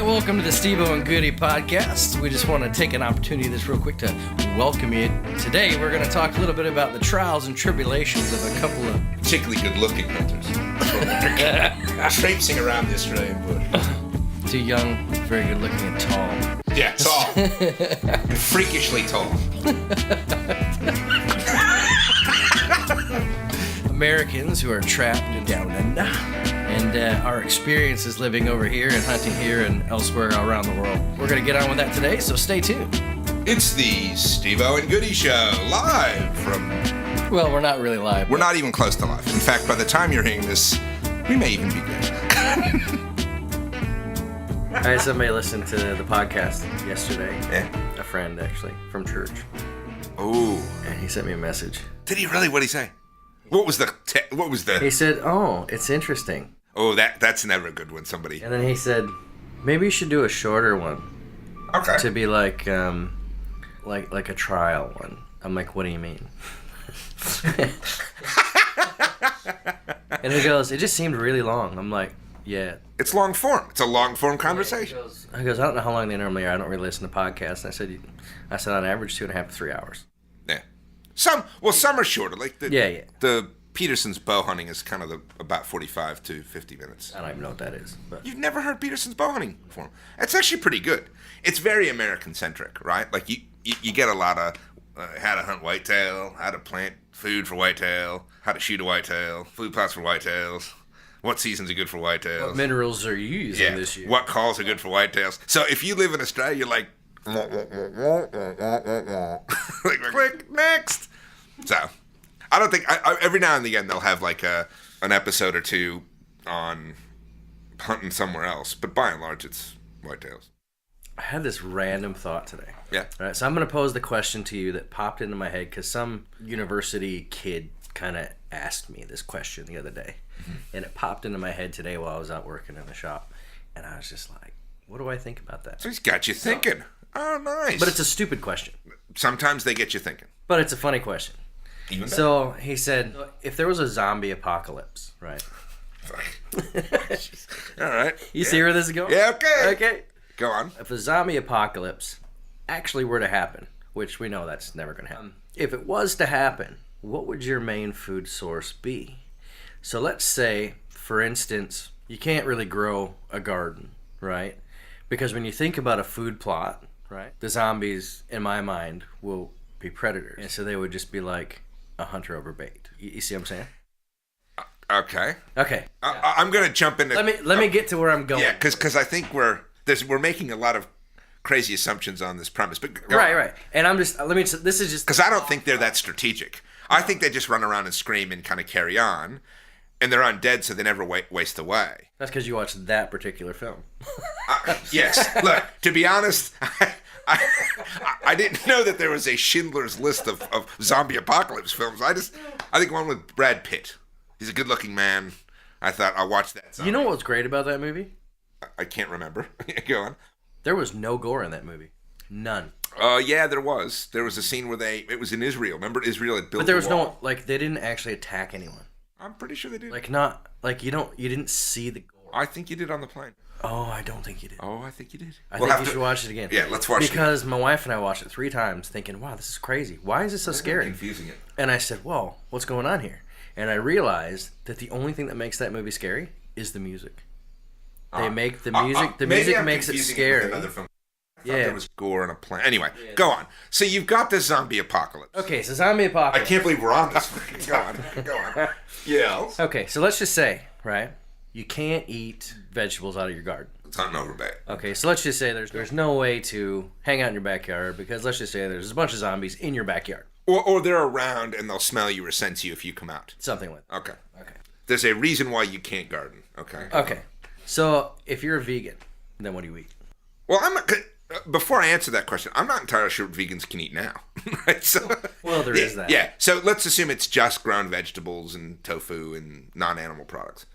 welcome to the Steve-O and Goody podcast. We just want to take an opportunity this real quick to welcome you. Today, we're going to talk a little bit about the trials and tribulations of a couple of particularly good-looking hunters. Traipsing around the Australian bush. Two young, very good-looking and tall. Yeah, tall. Freakishly tall. Americans who are trapped down under. And our experiences living over here and hunting here and elsewhere around the world. We're going to get on with that today, so stay tuned. It's the Steve-O and Goody Show, live from... Well, we're not really live. We're not even close to live. In fact, by the time you're hearing this, we may even be good. I had somebody listen to the podcast yesterday. Yeah? A friend, actually, from church. Oh. And he sent me a message. Did he really? What'd he say? What was the... He said, oh, it's interesting. Oh, that's never good when somebody... And then he said, maybe you should do a shorter one. Okay. To be like a trial one. I'm like, what do you mean? And he goes, it just seemed really long. I'm like, yeah. It's long form. It's a long form conversation. He goes, I don't know how long they normally are. I don't really listen to podcasts. And I said on average 2.5 to 3 hours. Yeah. Some are shorter. Like the Peterson's bow hunting is kind of about 45 to 50 minutes. I don't even know what that is. But You've never heard Peterson's bow hunting before. It's actually pretty good. It's very American-centric, right? Like, you get a lot of how to hunt whitetail, how to plant food for whitetail, how to shoot a whitetail, food plots for whitetails, what seasons are good for whitetails. What minerals are you using this year? What calls are good for whitetails. So if you live in Australia, you're like, like click, next. So... I don't think... every now and again, they'll have like an episode or two on hunting somewhere else. But by and large, it's whitetails. I had this random thought today. Yeah. All right, so I'm going to pose the question to you that popped into my head because some university kid kind of asked me this question the other day. Mm-hmm. And it popped into my head today while I was out working in the shop. And I was just like, what do I think about that? So he's got you thinking. Oh, nice. But it's a stupid question. Sometimes they get you thinking. But it's a funny question. So he said, if there was a zombie apocalypse, right? All right. You see where this is going? Yeah, okay. Okay. Go on. If a zombie apocalypse actually were to happen, which we know that's never going to happen. If it was to happen, what would your main food source be? So let's say, for instance, you can't really grow a garden, right? Because when you think about a food plot, right, the zombies, in my mind, will be predators. And so they would just be like a hunter over bait. You see what I'm saying? Okay. Okay. I'm going to jump into... Let me get to where I'm going. Yeah, because I think we're making a lot of crazy assumptions on this premise. But right. And I'm just... this is just... Because I don't think they're that strategic. I think they just run around and scream and kind of carry on. And they're undead, so they never waste away. That's because you watched that particular film. Yes. Look, to be honest... I didn't know that there was a Schindler's List of zombie apocalypse films. I think one with Brad Pitt. He's a good-looking man. I thought I'll watch that. Zombie. You know what was great about that movie? I can't remember. Go on. There was no gore in that movie. None. Yeah, there was. There was a scene where it was in Israel. Remember Israel had built. But there was wall. they didn't actually attack anyone. I'm pretty sure they did. You didn't see the gore. I think you did on the plane. Oh, I don't think you did. Oh, I think you did. I think you should watch it again. Yeah, let's watch it. Because my wife and I watched it 3 times thinking, wow, this is crazy. Why is it so scary? Confusing it. And I said, well, what's going on here? And I realized that the only thing that makes that movie scary is the music. They make the music. The music makes it scary. Another film. I thought there was gore on a plane. Anyway, go on. So you've got the zombie apocalypse. Okay, so zombie apocalypse. I can't believe we're on this. Go on. Yeah. Okay, so let's just say, right, you can't eat vegetables out of your garden. It's hunting over bad. Okay, so let's just say there's no way to hang out in your backyard because let's just say there's a bunch of zombies in your backyard. Or they're around and they'll smell you or sense you if you come out. Something like that. Okay. There's a reason why you can't garden. Okay. So if you're a vegan, then what do you eat? Well, before I answer that question, I'm not entirely sure what vegans can eat now. Right? Well, there is that. Yeah. So let's assume it's just ground vegetables and tofu and non-animal products.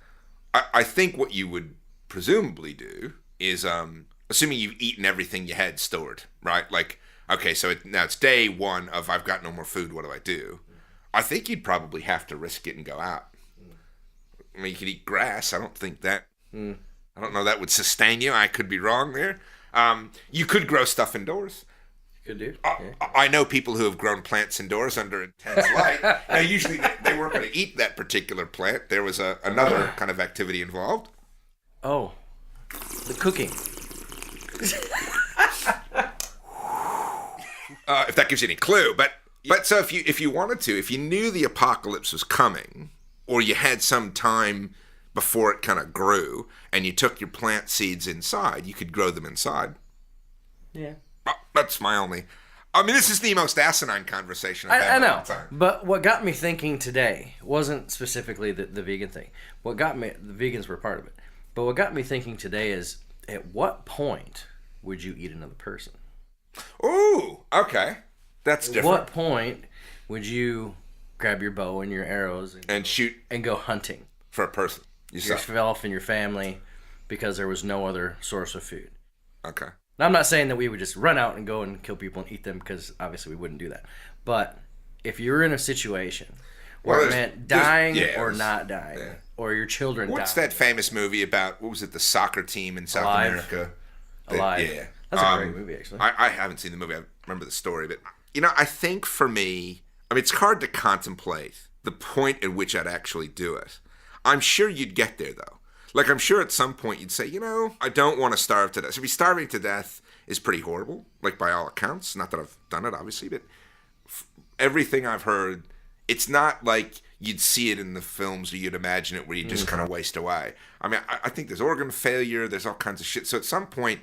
I think what you would presumably do is, assuming you've eaten everything you had stored, right? Like, okay, so now it's day 1 of I've got no more food, what do I do? I think you'd probably have to risk it and go out. I mean, you could eat grass. I don't think that I don't know that would sustain you. I could be wrong there. You could grow stuff indoors. Could do. I know people who have grown plants indoors under intense light. Now, usually they weren't going to eat that particular plant. There was another kind of activity involved. Oh, the cooking. If that gives you any clue, but so if you wanted to, if you knew the apocalypse was coming, or you had some time before it kind of grew, and you took your plant seeds inside, you could grow them inside. Yeah. That's my only. I mean, this is the most asinine conversation I've had I in a long know, time. but what got me thinking today wasn't specifically the vegan thing. What got me, the vegans were part of it, but what got me thinking today is, at what point would you eat another person? Ooh, okay. That's different. At what point would you grab your bow and your arrows and shoot and go hunting for a person? Yourself and your family, because there was no other source of food. Okay. Now, I'm not saying that we would just run out and go and kill people and eat them, because obviously we wouldn't do that. But if you're in a situation where it meant dying or not dying, or your children dying. What's that famous movie about, what was it, the soccer team in South America? Alive. Yeah. That's a great movie, actually. I haven't seen the movie. I remember the story. But, I think for me, it's hard to contemplate the point at which I'd actually do it. I'm sure you'd get there, though. Like, I'm sure at some point you'd say, I don't want to starve to death. So starving to death is pretty horrible, like by all accounts. Not that I've done it, obviously, but everything I've heard, it's not like you'd see it in the films or you'd imagine it where you just kind of waste away. I think there's organ failure, there's all kinds of shit. So at some point,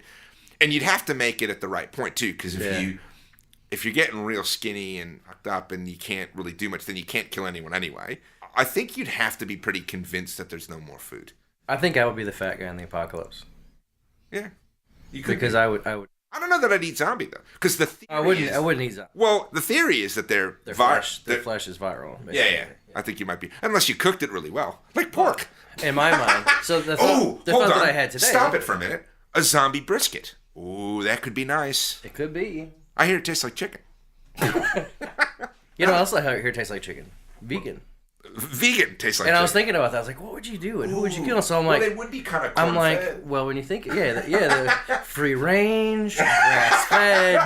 and you'd have to make it at the right point, too, because if you're getting real skinny and fucked up and you can't really do much, then you can't kill anyone anyway. I think you'd have to be pretty convinced that there's no more food. I think I would be the fat guy in the apocalypse. Yeah, you could. Because I would. I don't know that I'd eat zombie though, because the theory I wouldn't eat zombie. Well, the theory is that their flesh is viral. Yeah. I think you might be, unless you cooked it really well, like pork. In my mind. So the thought that I had today. Stop it for a minute. A zombie brisket. Ooh, that could be nice. It could be. I hear it tastes like chicken. Also I hear it tastes like chicken. Vegan. Vegan tastes like chicken. And I was thinking about that. I was like, what would you do? And who would you kill? So I'm like, they would be kind of I'm like, well, when you think, the free range, grass fed,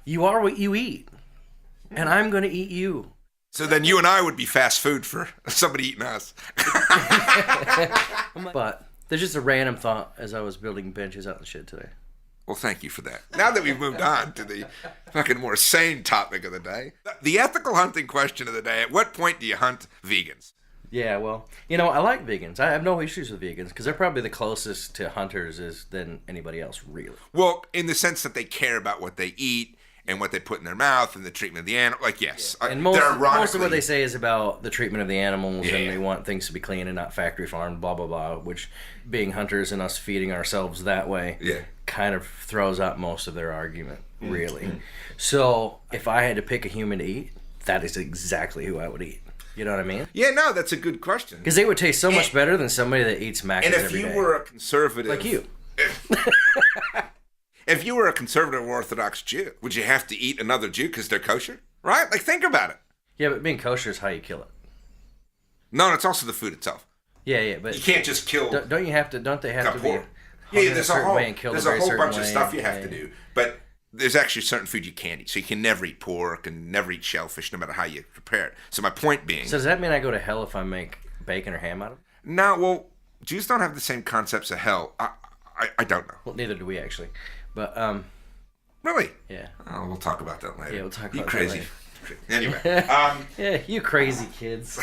you are what you eat. And I'm going to eat you. So then you and I would be fast food for somebody eating us. But there's just a random thought as I was building benches out in the shed today. Well, thank you for that. Now that we've moved on to the fucking more sane topic of the day, the ethical hunting question of the day, at what point do you hunt vegans? Yeah, well, I like vegans. I have no issues with vegans because they're probably the closest to hunters than anybody else, really. Well, in the sense that they care about what they eat and what they put in their mouth and the treatment of the animal. Like, yes. Yeah. And most of what they say is about the treatment of the animals, and they want things to be clean and not factory farmed, blah, blah, blah, which being hunters and us feeding ourselves that way kind of throws out most of their argument, really. Mm-hmm. So if I had to pick a human to eat, that is exactly who I would eat. You know what I mean? Yeah, no, that's a good question. Because they would taste so much better than somebody that eats macros every day. And if you were a conservative... Like you. If you were a conservative Orthodox Jew, would you have to eat another Jew because they're kosher? Right? Like, think about it. Yeah, but being kosher is how you kill it. No, it's also the food itself. Yeah, but... You can't just kill... Don't they have to be... there's a whole bunch of stuff you have to do. But there's actually certain food you can't eat. So you can never eat pork and never eat shellfish no matter how you prepare it. So my point being... So does that mean I go to hell if I make bacon or ham out of it? No, well, Jews don't have the same concepts of hell. I don't know. Well, neither do we, actually. But, Really? Yeah. Oh, we'll talk about that later. Yeah, we'll talk about that later. You crazy. Anyway. Yeah, you crazy kids.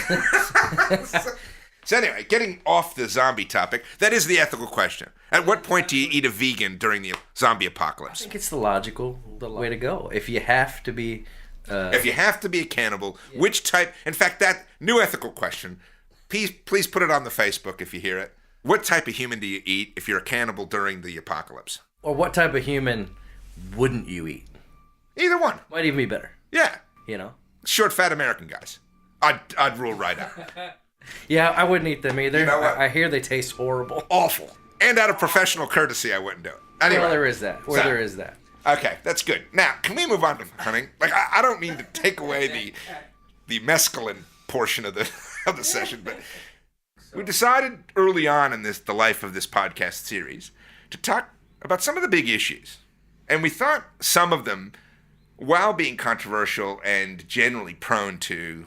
So anyway, getting off the zombie topic, that is the ethical question. At what point do you eat a vegan during the zombie apocalypse? I think it's the logical way to go. If you have to be... if you have to be a cannibal, which type... In fact, that new ethical question, please put it on the Facebook if you hear it. What type of human do you eat if you're a cannibal during the apocalypse? Or what type of human wouldn't you eat? Either one. Might even be better. Yeah. Short, fat American guys. I'd rule right out. Yeah, I wouldn't eat them either. You know what? I hear they taste horrible. Awful. And out of professional courtesy, I wouldn't do it. Anyway. Well, there is that. There is that. Okay, that's good. Now, can we move on to hunting? Like, I don't mean to take away the mescaline portion of the session, but We decided early on in the life of this podcast series to talk about some of the big issues. And we thought some of them, while being controversial and generally prone to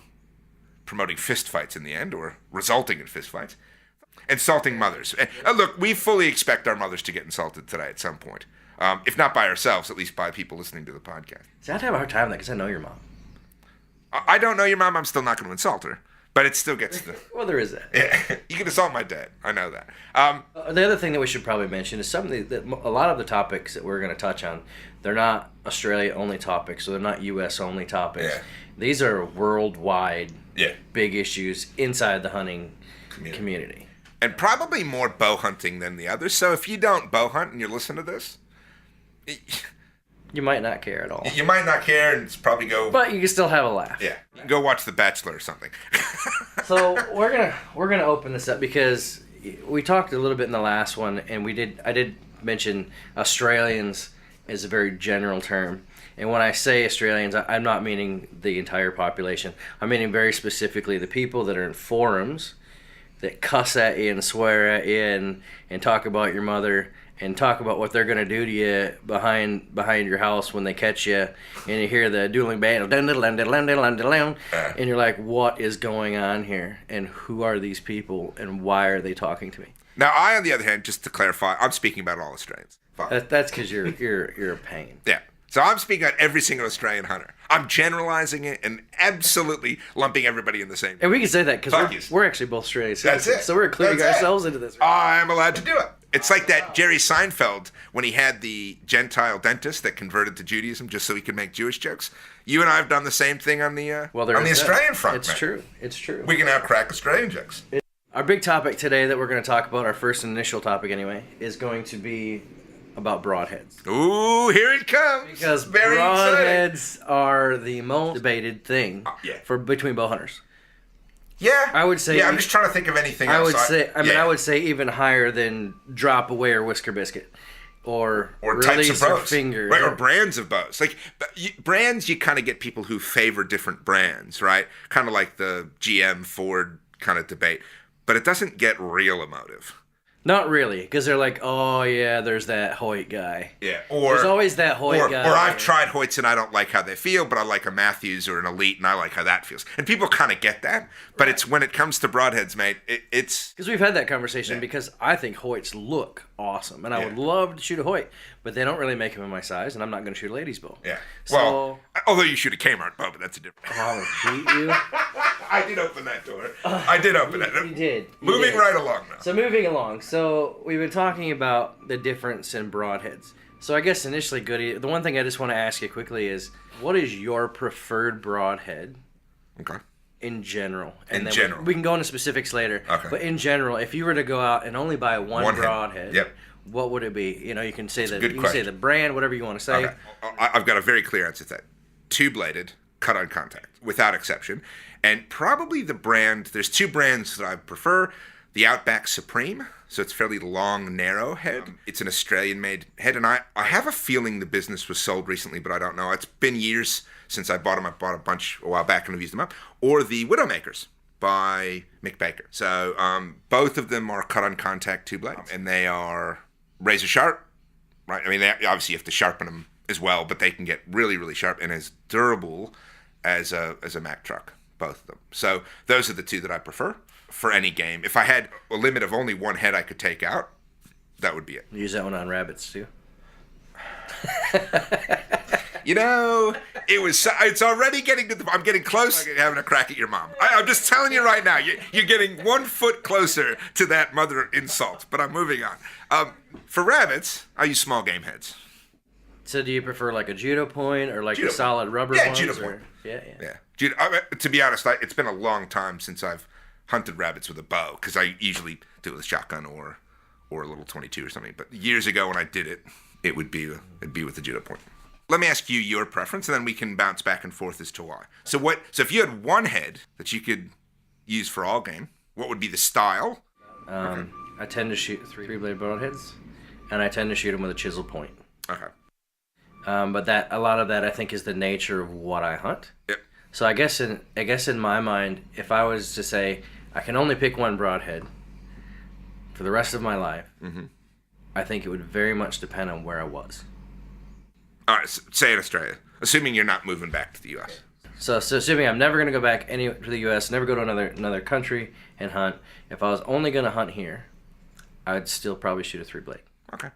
promoting fistfights in the end, or resulting in fistfights, insulting mothers. And look, we fully expect our mothers to get insulted today at some point. If not by ourselves, at least by people listening to the podcast. See, I'd have a hard time with that because I know your mom. I don't know your mom. I'm still not going to insult her. But it still gets the... Well, there is that. Yeah, you can assault my dad. I know that. The other thing that we should probably mention is something that a lot of the topics that we're going to touch on, they're not Australia-only topics, so they're not U.S.-only topics. Yeah. These are worldwide big issues inside the hunting community. And probably more bow hunting than the others. So if you don't bow hunt and you're listening to this... You might not care at all. You might not care, and it's probably go... But you can still have a laugh. Yeah. You can go watch The Bachelor or something. So we're gonna open this up because we talked a little bit in the last one, and I did mention Australians as a very general term. And when I say Australians, I'm not meaning the entire population. I'm meaning very specifically the people that are in forums that cuss at you and swear at you and talk about your mother and talk about what they're going to do to you behind your house when they catch you, and you hear the dueling band, and you're like, what is going on here? And who are these people, and why are they talking to me? Now, I, on the other hand, just to clarify, I'm speaking about all Australians. That's because you're a pain. Yeah. So I'm speaking about every single Australian hunter. I'm generalizing it and absolutely lumping everybody in the same. And we can say that because we're actually both Australian citizens. That's it. So we're including ourselves into this. I'm allowed to do it. It's like that Jerry Seinfeld when he had the Gentile dentist that converted to Judaism just so he could make Jewish jokes. You and I have done the same thing on the Australian front. It's true. It's true. We can now crack Australian jokes. Our big topic today that we're going to talk about, our first initial topic anyway, is going to be about broadheads. Ooh, here it comes. Because very broadheads are the most debated thing between bow hunters. Yeah, I would say. Yeah, I'm just trying to think of anything else. I would say even higher than drop away or whisker biscuit, or types of bows, fingers, right? Or brands of bows. Like brands, you kind of get people who favor different brands, right? Kind of like the GM Ford kind of debate, but it doesn't get real emotive. Not really, because they're like, oh yeah, there's that Hoyt guy. Yeah, there's always that Hoyt guy. Or I've tried Hoyts and I don't like how they feel, but I like a Matthews or an Elite and I like how that feels. And people kind of get that, but it's when it comes to broadheads, mate, it's... Because we've had that conversation because I think Hoyts look awesome, and I would love to shoot a Hoyt, but they don't really make them in my size, and I'm not going to shoot a lady's bow. Yeah. Well, although you shoot a Kmart bow, but that's a different... Oh, I would beat you. I did open that door. I did open it. You did. Moving right along now. So moving along. So we've been talking about the difference in broadheads. So I guess initially, Goody, the one thing I just want to ask you quickly is, what is your preferred broadhead? Okay. In general. And then we can go into specifics later. Okay. But in general, if you were to go out and only buy one broadhead, what would it be? You know, you can say say the brand, whatever you want to say. Okay. I've got a very clear answer to that. Two-bladed, cut on contact, without exception. And probably the brand, there's two brands that I prefer. The Outback Supreme, so it's fairly long, narrow head. It's an Australian-made head, and I have a feeling the business was sold recently, but I don't know. It's been years since I bought them. I bought a bunch a while back and I've used them up. Or the Widowmakers by Mick Baker. So both of them are cut on contact two blades, and they are razor sharp, right? I mean, obviously you have to sharpen them as well, but they can get really, really sharp and as durable as a Mack truck, both of them. So those are the two that I prefer for any game. If I had a limit of only one head I could take out, that would be it. Use that one on rabbits too. You know, it's already getting to I'm getting close to having a crack at your mom. I'm just telling you right now, you're getting 1 foot closer to that mother insult, but I'm moving on. For rabbits, I use small game heads. So do you prefer like a judo point or like Judo a solid rubber ones? Judo point. Yeah. Judo, to be honest, it's been a long time since I've hunted rabbits with a bow, because I usually do it with a shotgun or a little 22 or something. But years ago when I did it, it'd be with the judo point. Let me ask you your preference, and then we can bounce back and forth as to why. So if you had one head that you could use for all game, what would be the style? I tend to shoot three-blade broadheads, and I tend to shoot them with a chisel point. Okay. But a lot of that I think is the nature of what I hunt. Yep. So I guess in my mind, if I was to say I can only pick one broadhead for the rest of my life, Mm-hmm. I think it would very much depend on where I was. All right, say in Australia, assuming you're not moving back to the U.S. So assuming I'm never going to go back to the U.S., never go to another country and hunt. If I was only going to hunt here, I'd still probably shoot a 3-blade. Okay,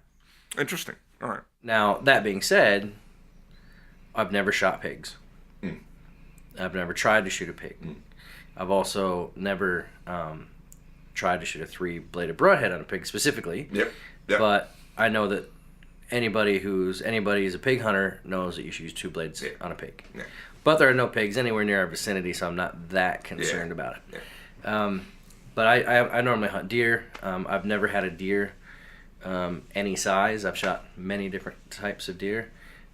interesting. All right. Now that being said, I've never shot pigs. Mm. I've never tried to shoot a pig. Mm. I've also never tried to shoot a 3-bladed broadhead on a pig specifically. Yep. But I know that anybody who's a pig hunter knows that you should use 2 blades on a pig. Yeah. But there are no pigs anywhere near our vicinity, so I'm not that concerned about it. Yeah. But I normally hunt deer. I've never had a deer any size. I've shot many different types of deer,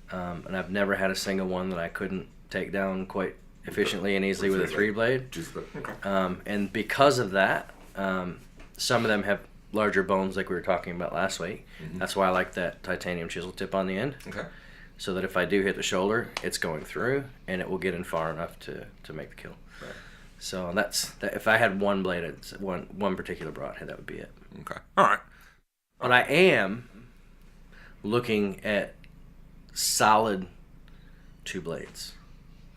and I've never had a single one that I couldn't take down quite efficiently and easily with a 3-blade. Okay. And because of that, some of them have larger bones like we were talking about last week. Mm-hmm. That's why I like that titanium chisel tip on the end. Okay. So that if I do hit the shoulder, it's going through and it will get in far enough to make the kill. Right. So that's that. If I had one blade, one particular broadhead, that would be it. Okay. All right. But I am looking at solid 2 blades.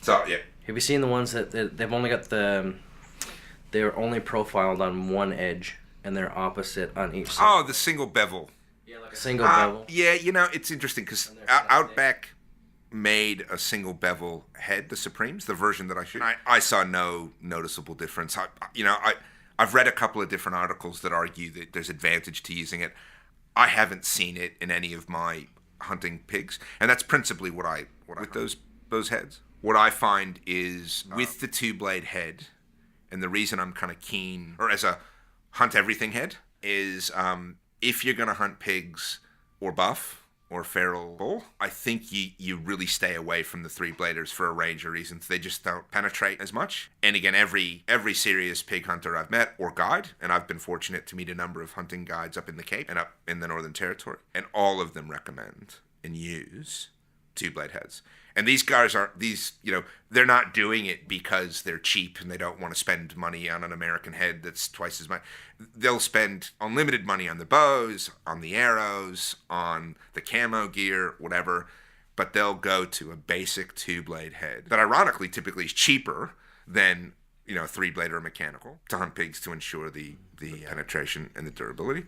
So yeah. Have you seen the ones that they've only got they're only profiled on one edge and they're opposite on each side? Oh, the single bevel. Yeah, like a single bevel. Yeah, it's interesting because Outback made a single bevel head, the Supremes, the version that I shoot. I saw no noticeable difference. I've read a couple of different articles that argue that there's advantage to using it. I haven't seen it in any of my hunting pigs, and that's principally what I with those heads. What I find is with the 2-blade head, and the reason I'm kind of keen, or as a hunt everything head, is if you're going to hunt pigs or buff or feral bull, I think you really stay away from the 3-bladers for a range of reasons. They just don't penetrate as much. And again, every serious pig hunter I've met or guide, and I've been fortunate to meet a number of hunting guides up in the Cape and up in the Northern Territory, and all of them recommend and use 2-blade heads. And these guys they're not doing it because they're cheap and they don't want to spend money on an American head that's twice as much. They'll spend unlimited money on the bows, on the arrows, on the camo gear, whatever, but they'll go to a basic 2-blade head that ironically typically is cheaper than, a 3-blade or mechanical to hunt pigs to ensure the penetration and the durability.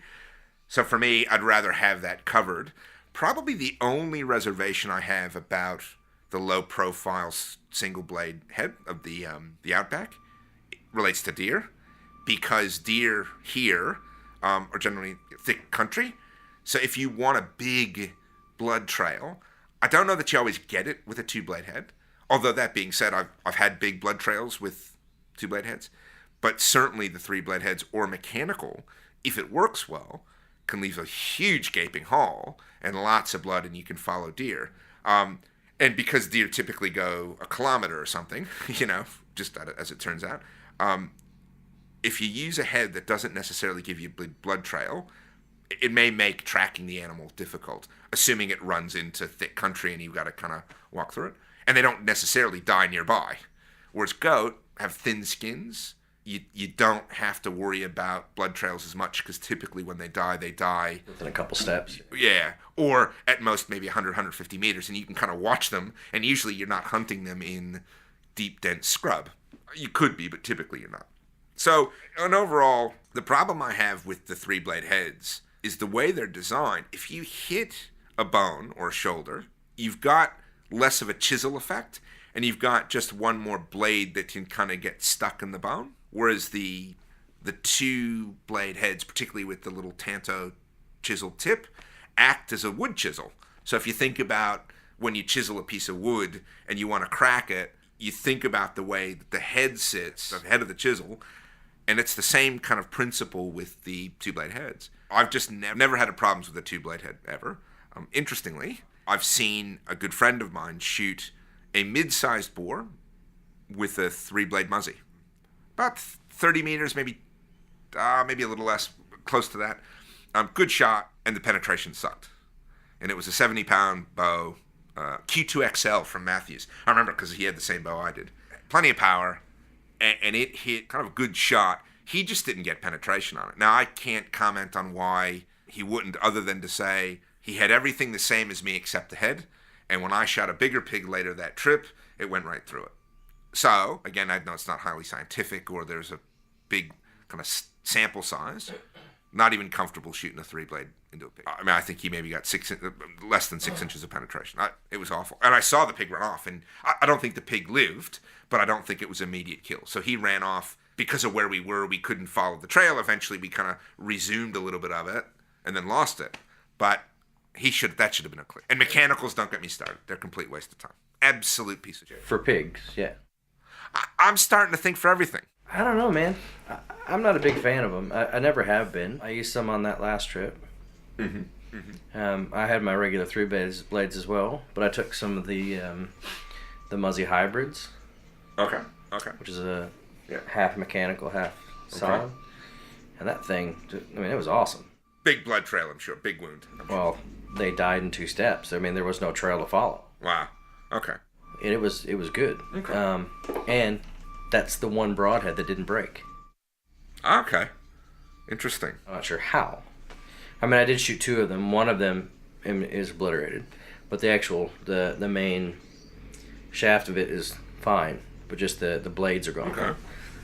So for me, I'd rather have that covered. Probably the only reservation I have about the low-profile single-blade head of the Outback relates to deer, because deer here are generally thick country. So if you want a big blood trail, I don't know that you always get it with a 2-blade head. Although that being said, I've had big blood trails with 2-blade heads, but certainly the 3-blade heads or mechanical, if it works well, can leave a huge gaping hole and lots of blood, and you can follow deer. And because deer typically go a kilometer or something, just as it turns out, if you use a head that doesn't necessarily give you a blood trail, it may make tracking the animal difficult, assuming it runs into thick country and you've got to kind of walk through it. And they don't necessarily die nearby. Whereas goat have thin skins. You don't have to worry about blood trails as much, because typically when they die within a couple steps. Yeah, or at most maybe 100, 150 meters, and you can kind of watch them, and usually you're not hunting them in deep, dense scrub. You could be, but typically you're not. So, and overall, the problem I have with the 3-blade heads is the way they're designed. If you hit a bone or a shoulder, you've got less of a chisel effect, and you've got just one more blade that can kind of get stuck in the bone. Whereas the 2-blade heads, particularly with the little tanto chisel tip, act as a wood chisel. So if you think about when you chisel a piece of wood and you want to crack it, you think about the way that the head sits, the head of the chisel, and it's the same kind of principle with the 2-blade heads. I've just never had a problems with a 2-blade head ever. Interestingly, I've seen a good friend of mine shoot a mid-sized boar with a 3-blade muzzy. About 30 meters, maybe a little less, close to that. Good shot, and the penetration sucked. And it was a 70-pound bow, Q2XL from Matthews. I remember because he had the same bow I did. Plenty of power, and it hit kind of a good shot. He just didn't get penetration on it. Now, I can't comment on why he wouldn't, other than to say he had everything the same as me except the head. And when I shot a bigger pig later that trip, it went right through it. So, again, I know it's not highly scientific or there's a big kind of sample size. Not even comfortable shooting a 3-blade into a pig. I mean, I think he maybe got less than 6 inches of penetration. It was awful. And I saw the pig run off, and I don't think the pig lived, but I don't think it was immediate kill. So he ran off because of where we were. We couldn't follow the trail. Eventually, we kind of resumed a little bit of it and then lost it. But that should have been a click. And mechanicals, don't get me started. They're a complete waste of time. Absolute piece of shit. For pigs, yeah. I'm starting to think for everything. I don't know, man. I'm not a big fan of them. I never have been. I used some on that last trip. Mm-hmm. Mm-hmm. I had my regular 3 blades as well, but I took some of the Muzzy hybrids. Okay. Which is a half mechanical, half solid. Okay. And that thing, I mean, it was awesome. Big blood trail, I'm sure. Big wound. Well, they died in 2 steps. I mean, there was no trail to follow. Wow. Okay. And it was good. Okay. And that's the one broadhead that didn't break. Okay. Interesting. I'm not sure how. I mean, I did shoot 2 of them. One of them is obliterated, but the main shaft of it is fine, but just the blades are gone. Okay.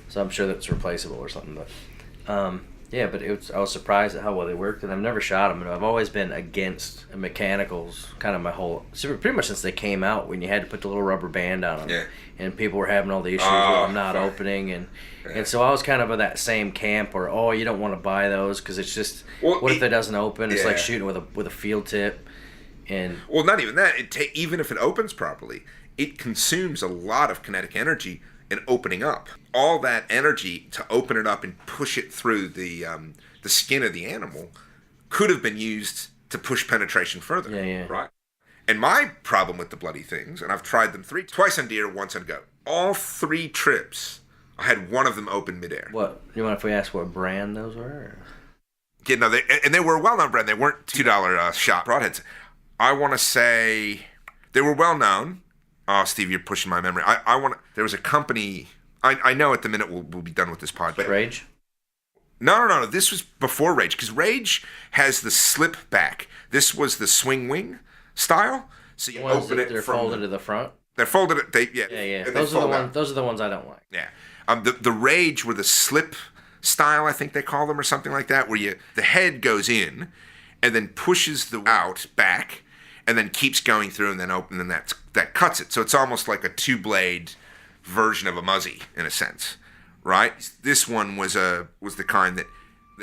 So I'm sure that's replaceable or something. But yeah, but I was surprised at how well they worked, and I've never shot them. And I've always been against mechanicals, kind of pretty much since they came out, when you had to put the little rubber band on them. Yeah. And people were having all the issues with them not opening, and so I was kind of of that same camp where, you don't want to buy those because it's just, what if it doesn't open? It's like shooting with a field tip. And well, not even that. Even if it opens properly, it consumes a lot of kinetic energy in opening up. All that energy to open it up and push it through the skin of the animal could have been used to push penetration further. Yeah. Right. And my problem with the bloody things, and I've tried them twice on deer, once on goat. All 3 trips, I had one of them open midair. What? You mind if we ask what brand those were? Yeah, no, they were a well-known brand. They weren't $2 shot broadheads. I want to say they were well-known. Oh, Steve, you're pushing my memory. There was a company. I know at the minute we'll be done with this pod, but Rage? No. This was before Rage, because Rage has the slip back. This was the swing wing style. So you open it. They're folded to the front. They're folded. Yeah. Those are the ones I don't like. Yeah. The Rage were the slip style, I think they call them, or something like that, where the head goes in and then pushes the out back and then keeps going through and then open, and that cuts it. So it's almost like a 2-blade version of a Muzzy in a sense, right? This one was the kind that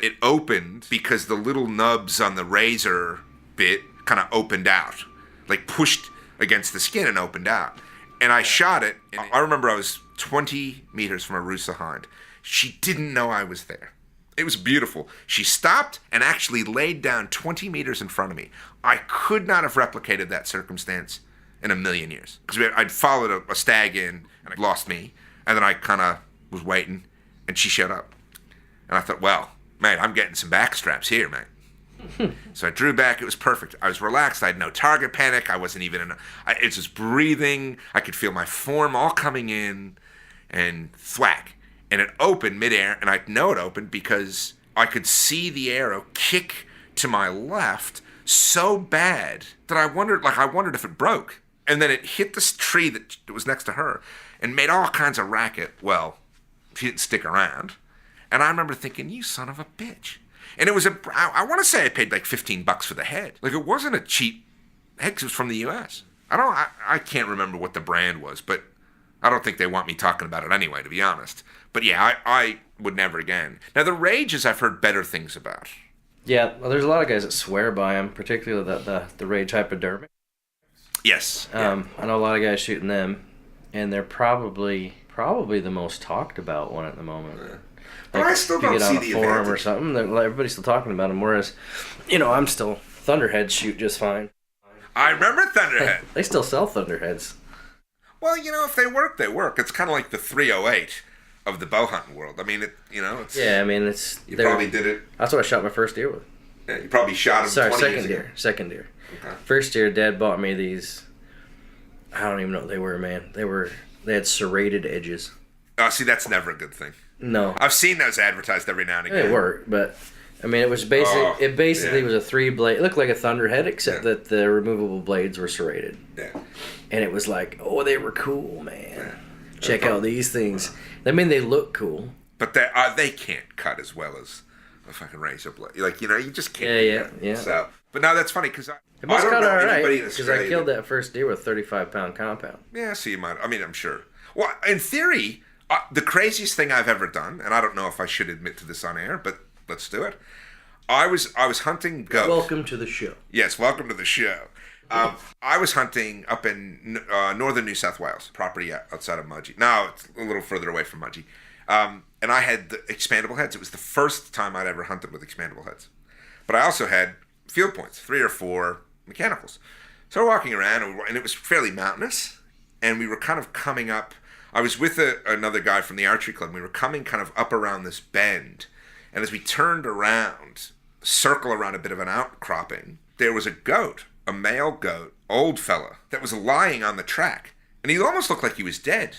it opened because the little nubs on the razor bit kind of opened out, like pushed against the skin and opened out. And I shot it, and I remember I was 20 meters from a Rusa hind. She didn't know I was there. It was beautiful. She stopped and actually laid down 20 meters in front of me. I could not have replicated that circumstance in a million years. Because I'd followed a stag in, and it lost me. And then I kind of was waiting, and she showed up. And I thought, well, man, I'm getting some back straps here, man. So I drew back. It was perfect. I was relaxed. I had no target panic. I wasn't even it was just breathing. I could feel my form all coming in, and thwack. And it opened midair, and I know it opened because I could see the arrow kick to my left so bad that I wondered if it broke. And then it hit this tree that was next to her and made all kinds of racket. Well, she didn't stick around. And I remember thinking, you son of a bitch. And it was I want to say I paid like $15 for the head. Like, it wasn't a cheap head, 'cause it was from the U.S. I can't remember what the brand was, but I don't think they want me talking about it anyway, to be honest. But yeah, I would never again. Now, the Rages I've heard better things about. Yeah, well, there's a lot of guys that swear by them, particularly the Rage hypodermic. Yes. I know a lot of guys shooting them, and they're probably the most talked about one at the moment. Yeah. But I still don't see the advantage. If you get on a forum or something, everybody's still talking about them, whereas, I'm still... Thunderheads shoot just fine. I remember Thunderhead. They still sell Thunderheads. Well, if they work, they work. It's kind of like the 308 of the bow hunting world. I mean, it's... Yeah, I mean, it's... You probably did it... That's what I shot my first deer with. Yeah, you probably shot him 20 years ago. Second deer. Okay. First deer, Dad bought me these... I don't even know what they were, man. They had serrated edges. Oh, see, that's never a good thing. No. I've seen those advertised every now and again. It worked, but I mean, it was basically was a 3-blade. It looked like a Thunderhead, except that the removable blades were serrated. Yeah. And it was like, oh, they were cool, man. Yeah. Check out these things. I mean, they look cool, but they can't cut as well as a fucking razor blade. Like, you just can't. Yeah. So, but no, that's funny because it must cut all right because I killed that first deer with a 35-pound compound. Yeah, so you might. I mean, I'm sure. Well, in theory, the craziest thing I've ever done, and I don't know if I should admit to this on air, but let's do it. I was hunting goats. Welcome to the show. Yes, welcome to the show. I was hunting up in northern New South Wales, property outside of Mudgee. Now it's a little further away from Mudgee. And I had the expandable heads. It was the first time I'd ever hunted with expandable heads. But I also had field points, 3 or 4 mechanicals. So we're walking around, and it was fairly mountainous. And we were kind of coming up. I was with another guy from the archery club. And we were coming kind of up around this bend. And as we turned around, circle around a bit of an outcropping, there was a goat, a male goat, old fella, that was lying on the track. And he almost looked like he was dead.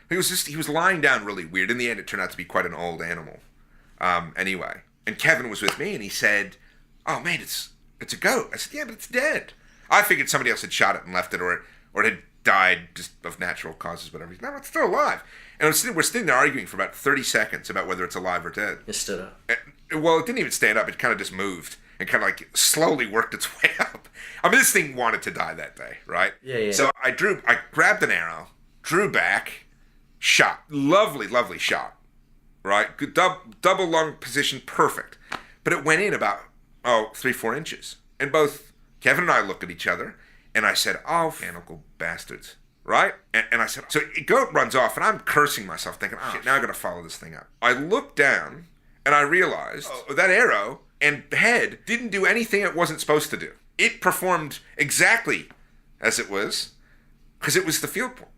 He was lying down really weird. In the end, it turned out to be quite an old animal. Anyway. And Kevin was with me, and he said, "Oh, man, it's a goat." I said, "Yeah, but it's dead." I figured somebody else had shot it and left it, or it had died just of natural causes, whatever. No, it's still alive. And we're sitting there arguing for about 30 seconds about whether it's alive or dead. It stood up. Well, it didn't even stand up. It kind of just moved and kind of like slowly worked its way up. I mean, this thing wanted to die that day, right? Yeah. So I grabbed an arrow, drew back, shot. Lovely, lovely shot, right? Good double lung position, perfect. But it went in about, 3-4 inches. And both Kevin and I looked at each other, and I said, "Oh, mechanical bastards." Right? And I said, so a goat runs off, and I'm cursing myself, thinking, "Oh, shit, now I got to follow this thing up." I looked down, and I realized that arrow and head didn't do anything it wasn't supposed to do. It performed exactly as it was, because it was the field point.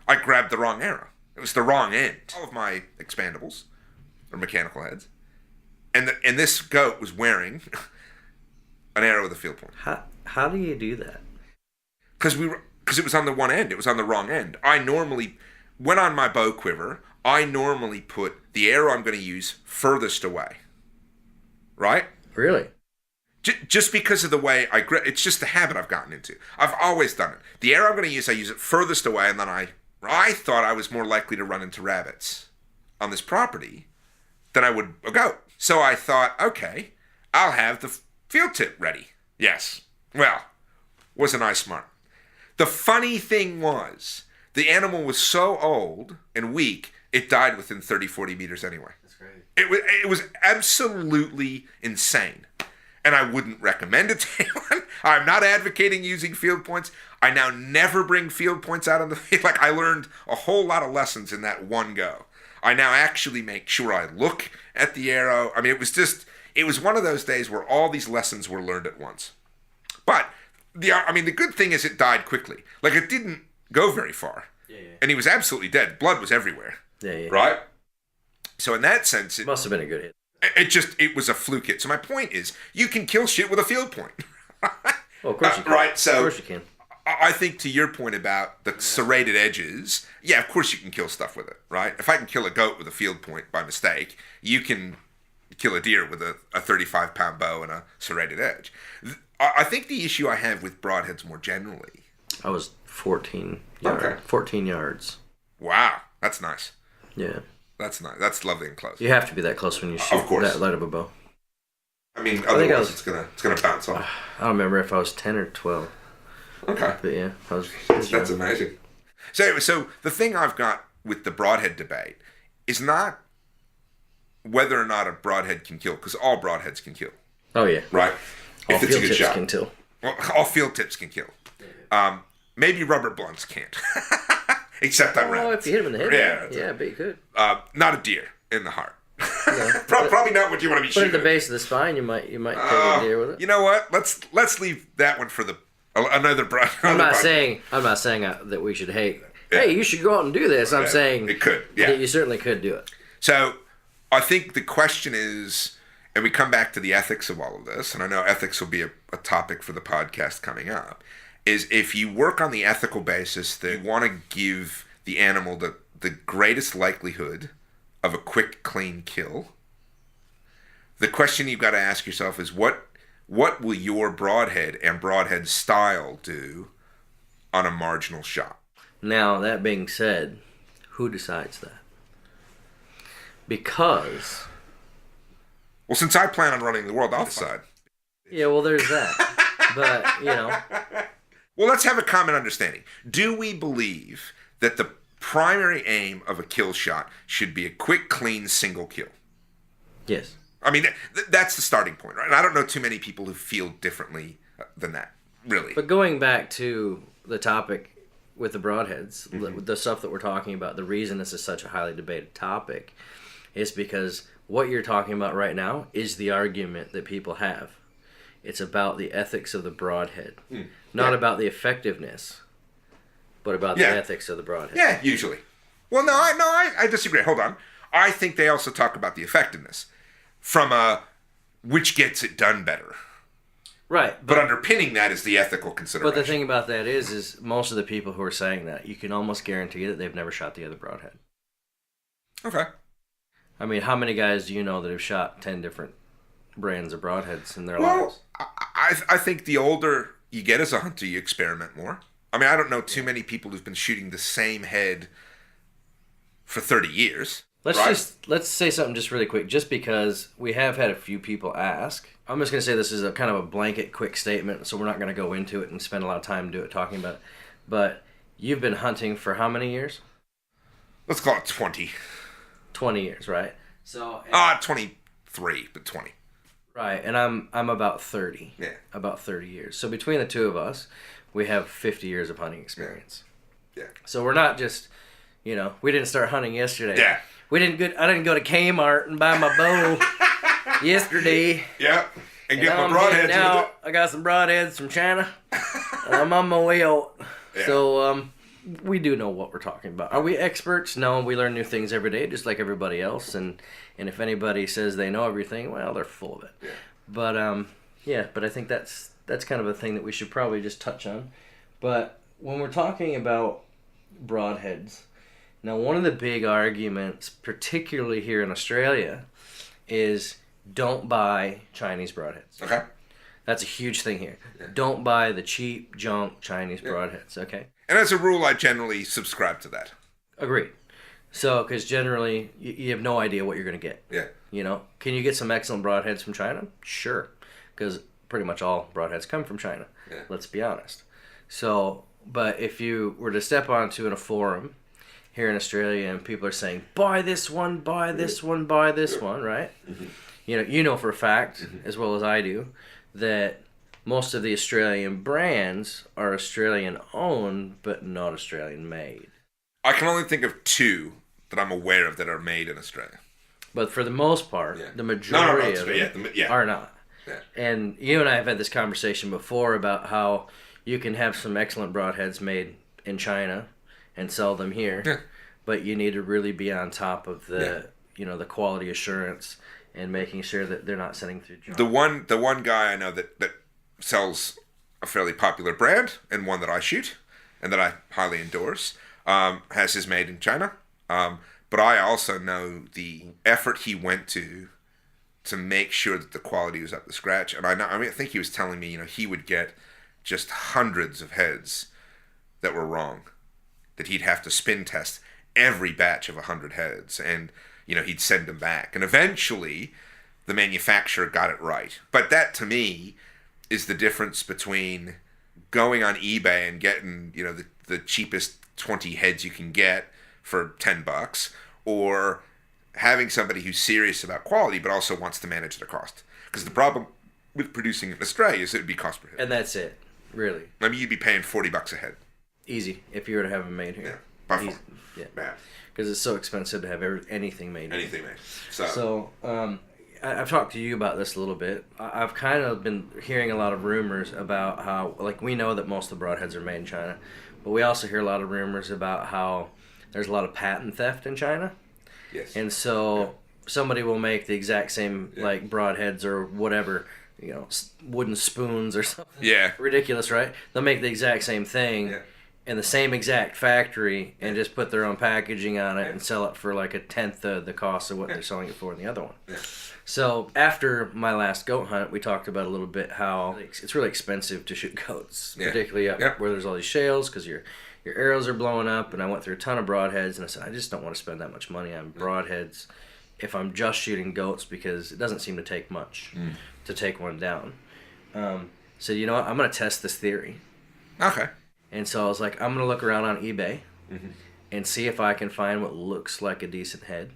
I grabbed the wrong arrow. It was the wrong end. All of my expandables, or mechanical heads, and this goat was wearing an arrow with a field point. How do you do that? Because it was on the one end. It was on the wrong end. I normally, when on my bow quiver, I normally put the arrow I'm going to use furthest away. Right? Really? Just because of the way it's just the habit I've gotten into. I've always done it. The arrow I'm going to use, I use it furthest away, and then I thought I was more likely to run into rabbits on this property than I would a goat. So I thought, okay, I'll have the field tip ready. Yes. Well, wasn't I smart? The funny thing was, the animal was so old and weak, it died within 30, 40 meters anyway. That's great. It was absolutely insane. And I wouldn't recommend it to anyone. I'm not advocating using field points. I now never bring field points out on the field. Like, I learned a whole lot of lessons in that one go. I now actually make sure I look at the arrow. I mean, it was one of those days where all these lessons were learned at once. But the good thing is it died quickly. Like, it didn't go very far. Yeah. And he was absolutely dead. Blood was everywhere. Yeah. Right? So in that sense... It must have been a good hit. It was a fluke hit. So my point is, you can kill shit with a field point. Well, of course you can. Right, so... Of course you can. I think to your point about the serrated edges, yeah, of course you can kill stuff with it, right? If I can kill a goat with a field point by mistake, you can kill a deer with a 35-pound bow and a serrated edge. I think the issue I have with broadheads more generally... I was 14 yards. Okay. 14 yards. Wow, that's nice. Yeah. That's nice. That's lovely and close. You have to be that close when you shoot that light of a bow. I mean, otherwise it's gonna bounce off. I don't remember if I was 10 or 12. Okay. But yeah, that's amazing. So anyway, the thing I've got with the broadhead debate is not whether or not a broadhead can kill, because all broadheads can kill. Oh yeah. Right? All field tips can kill. Well, all field tips can kill. Maybe rubber blunts can't. Except on rabbits. Oh, if you hit him in the head. Yeah, but you could. Not a deer in the heart. No, probably not what you want to be shooting. But at the base of the spine, you might take a deer with it. You know what? Let's leave that one for another broad. I'm not saying that we should hate. Yeah. Hey, you should go out and do this. I'm saying it could. Yeah, you certainly could do it. So, I think the question is, and we come back to the ethics of all of this, and I know ethics will be a topic for the podcast coming up, is if you work on the ethical basis that you want to give the animal the greatest likelihood of a quick, clean kill. The question you've got to ask yourself is what will your broadhead and broadhead style do on a marginal shot? Now, that being said, who decides that? Because... Well, since I plan on running the world, I'll decide. Yeah, well, there's that. But, you know... Well, let's have a common understanding. Do we believe that the primary aim of a kill shot should be a quick, clean, single kill? Yes. I mean, that's the starting point, right? And I don't know too many people who feel differently than that, really. But going back to the topic with the broadheads, the stuff that we're talking about, the reason this is such a highly debated topic is because what you're talking about right now is the argument that people have. It's about the ethics of the broadhead. Not about the effectiveness, but about the ethics of the broadhead. Yeah, usually. Well, no, I disagree. Hold on. I think they also talk about the effectiveness from which gets it done better. Right. But underpinning that is the ethical consideration. But the thing about that is most of the people who are saying that, you can almost guarantee that they've never shot the other broadhead. Okay. I mean, how many guys do you know that have shot 10 different brands of broadheads in their lives? I think the older you get as a hunter, you experiment more. I mean, I don't know too many people who've been shooting the same head for 30 years. Let's say something just really quick, just because we have had a few people ask. I'm just going to say this is a kind of a blanket, quick statement, so we're not going to go into it and spend a lot of time talking about it. But you've been hunting for how many years? Let's call it 20. 20 years, right? So 23, but 20. Right, and I'm about 30. Yeah. About 30 years. So between the two of us, we have 50 years of hunting experience. Yeah. So we're not just, we didn't start hunting yesterday. Yeah. I didn't go to Kmart and buy my bow yesterday. Yeah. And get my broadheads with it. I got some broadheads from China. I'm on my way out. Yeah. So we do know what we're talking about. Are we experts? No, we learn new things every day, just like everybody else. And if anybody says they know everything, well, they're full of it. Yeah. But I think that's kind of a thing that we should probably just touch on. But when we're talking about broadheads, now one of the big arguments, particularly here in Australia, is don't buy Chinese broadheads. Okay. That's a huge thing here. Yeah. Don't buy the cheap junk Chinese broadheads, okay? And as a rule, I generally subscribe to that. Agreed. So, because generally, you have no idea what you're going to get. Yeah. Can you get some excellent broadheads from China? Sure. Because pretty much all broadheads come from China. Yeah. Let's be honest. So, but if you were to step onto a forum here in Australia and people are saying, buy this one, buy this one, buy this one, right? Mm-hmm. You know for a fact, as well as I do, that most of the Australian brands are Australian owned, but not Australian made. I can only think of two that I'm aware of that are made in Australia. But for the most part, the majority of them are not. Yeah. And you and I have had this conversation before about how you can have some excellent broadheads made in China and sell them here, but you need to really be on top of the the quality assurance and making sure that they're not sending through junk. The one guy I know that sells a fairly popular brand and one that I shoot and that I highly endorse has his made in China. But I also know the effort he went to make sure that the quality was up to scratch. And I think he was telling me, he would get just hundreds of heads that were wrong, that he'd have to spin test every batch of 100 heads, and he'd send them back. And eventually, the manufacturer got it right. But that, to me, is the difference between going on eBay and getting, the cheapest 20 heads you can get for $10, or having somebody who's serious about quality but also wants to manage their cost. Because the problem with producing in Australia is it would be cost prohibitive. And that's it, really. I mean, you'd be paying $40 a head. Easy, if you were to have them made here. Yeah, by far. Yeah. Because it's so expensive to have anything made. Anything made. So I've talked to you about this a little bit. I've kind of been hearing a lot of rumors about how, we know that most of the broadheads are made in China, but we also hear a lot of rumors about how there's a lot of patent theft in China. Yes. And so somebody will make the exact same, broadheads or whatever, wooden spoons or something. Yeah. Ridiculous, right? They'll make the exact same thing. Yeah. in the same exact factory and just put their own packaging on it and sell it for like a tenth of the cost of what they're selling it for in the other one. Yeah. So after my last goat hunt, we talked about a little bit how it's really expensive to shoot goats, particularly up where there's all these shales because your arrows are blowing up. And I went through a ton of broadheads, and I said I just don't want to spend that much money on broadheads if I'm just shooting goats because it doesn't seem to take much to take one down. So you know what? I'm going to test this theory. Okay. And so I was like, I'm going to look around on eBay and see if I can find what looks like a decent head.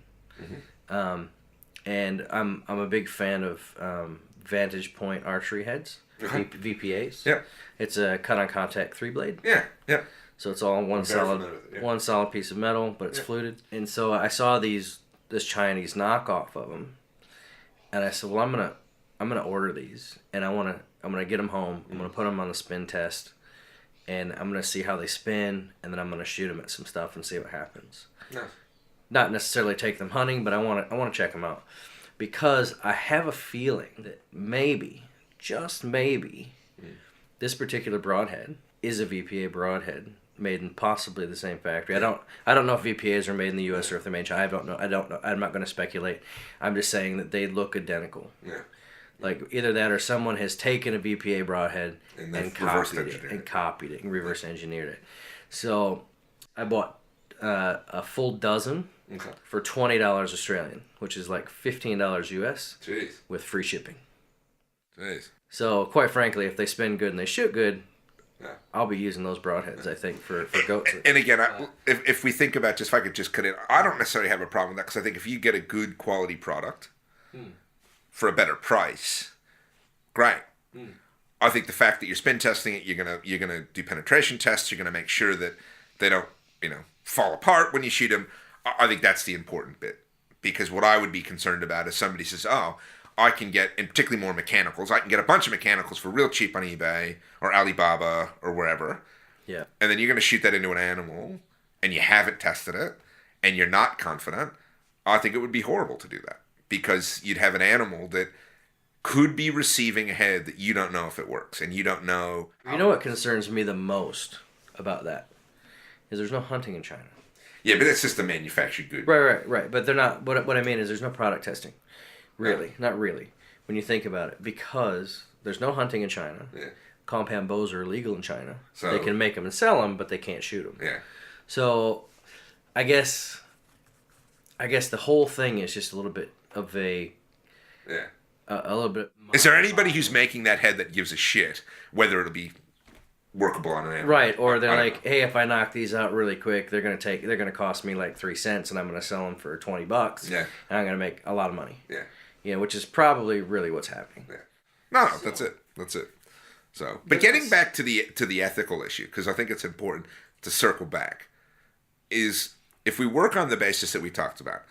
And I'm a big fan of Vantage Point archery heads, VPAs. Yeah. It's a cut-on contact 3-blade. Yeah. Yeah. So it's all one solid piece of metal, but it's fluted. And so I saw this Chinese knockoff of them, and I said, well, I'm gonna order these, and I'm gonna get them home. I'm gonna put them on the spin test, and I'm gonna see how they spin, and then I'm gonna shoot them at some stuff and see what happens. Nice. Not necessarily take them hunting, but I want to check them out because I have a feeling that maybe, just maybe, this particular broadhead is a VPA broadhead made in possibly the same factory. I don't know if VPAs are made in the U.S. or if they're made in China. I don't know. I'm not going to speculate. I'm just saying that they look identical. Yeah. Like either that or someone has taken a VPA broadhead and copied it and reverse engineered it. So I bought a full dozen for $20 Australian, which is like $15 US. Jeez. With free shipping. Jeez. So quite frankly, if they spin good and they shoot good, I'll be using those broadheads, I think, for goats. And again, if we think about if I could just cut in, I don't necessarily have a problem with that because I think if you get a good quality product for a better price, great. I think the fact that you're spin testing it, you're gonna do penetration tests, you're gonna make sure that they don't fall apart when you shoot them. I think that's the important bit because what I would be concerned about is somebody says, oh, I can get, and particularly more mechanicals, I can get a bunch of mechanicals for real cheap on eBay or Alibaba or wherever. Yeah. And then you're going to shoot that into an animal and you haven't tested it and you're not confident. I think it would be horrible to do that because you'd have an animal that could be receiving a head that you don't know if it works and you don't know. You know what concerns me the most about that is there's no hunting in China. Yeah, but it's just a manufactured good. Right. But they're not. What I mean is there's no product testing. Really, not really. When you think about it, because there's no hunting in China. Yeah. Compound bows are illegal in China. So they can make them and sell them, but they can't shoot them. Yeah. So, I guess the whole thing is just a little bit of a. Yeah. A little bit. Is there anybody who's making that head that gives a shit whether it'll be workable on an animal? Right, or they're like, hey, if I knock these out really quick, they're gonna cost me like 3 cents, and I'm gonna sell them for $20. Yeah. And I'm gonna make a lot of money. Yeah. Yeah, which is probably really what's happening. Yeah. No, that's it. So, but getting back to the ethical issue, because I think it's important to circle back, is if we work on the basis that we talked about,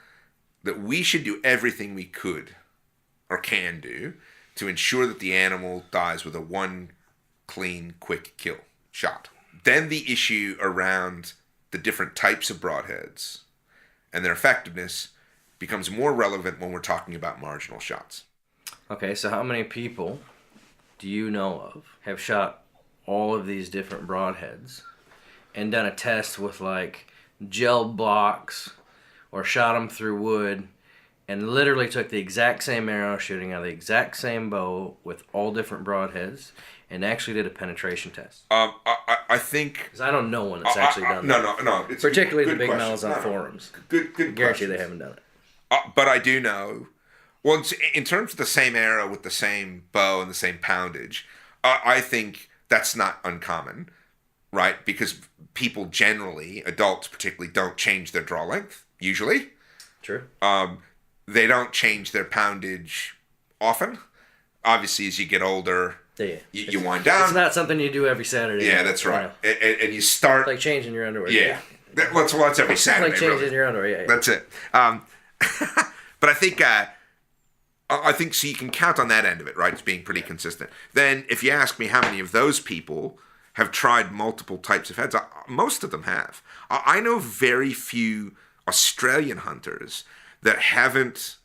that we should do everything we could or can do to ensure that the animal dies with a one clean, quick kill shot. Then the issue around the different types of broadheads and their effectiveness becomes more relevant when we're talking about marginal shots. Okay, so how many people do you know of have shot all of these different broadheads and done a test with like gel blocks or shot them through wood and literally took the exact same arrow shooting out of the exact same bow with all different broadheads and actually did a penetration test? I think... Because I don't know one that's actually done that. No. It's particularly the big mouths on forums. Good I guarantee they haven't done it. But I do know... Well, in terms of the same arrow with the same bow and the same poundage, I think that's not uncommon, right? Because people generally, adults particularly, don't change their draw length, usually. True. They don't change their poundage often. Obviously, as you get older, you wind down. It's not something you do every Saturday. Yeah, that's right. And you start... It's like changing your underwear. Yeah. Well, it's every Saturday, it's like changing your underwear, yeah. That's it. But I think so you can count on that end of it, right? It's being pretty consistent. Then if you ask me how many of those people have tried multiple types of heads, most of them have. I know very few Australian hunters that haven't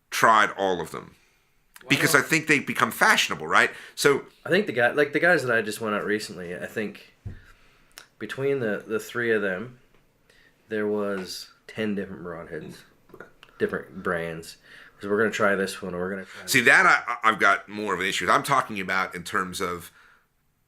tried all of them. Because I think they become fashionable, right? So I think the guys that I just went out recently, I think between the three of them, there was 10 different broadheads, different brands. So we're going to try this one. Or we're going to try See, that I've got more of an issue with. I'm talking about in terms of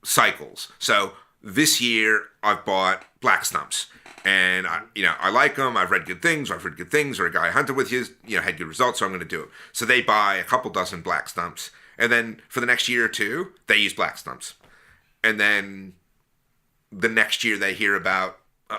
cycles. So this year I've bought black stumps. And I like them. I've read good things. Or a guy I hunted with had good results, so I'm going to do it. So they buy a couple dozen black stumps, and then for the next year or two, they use black stumps. And then the next year they hear about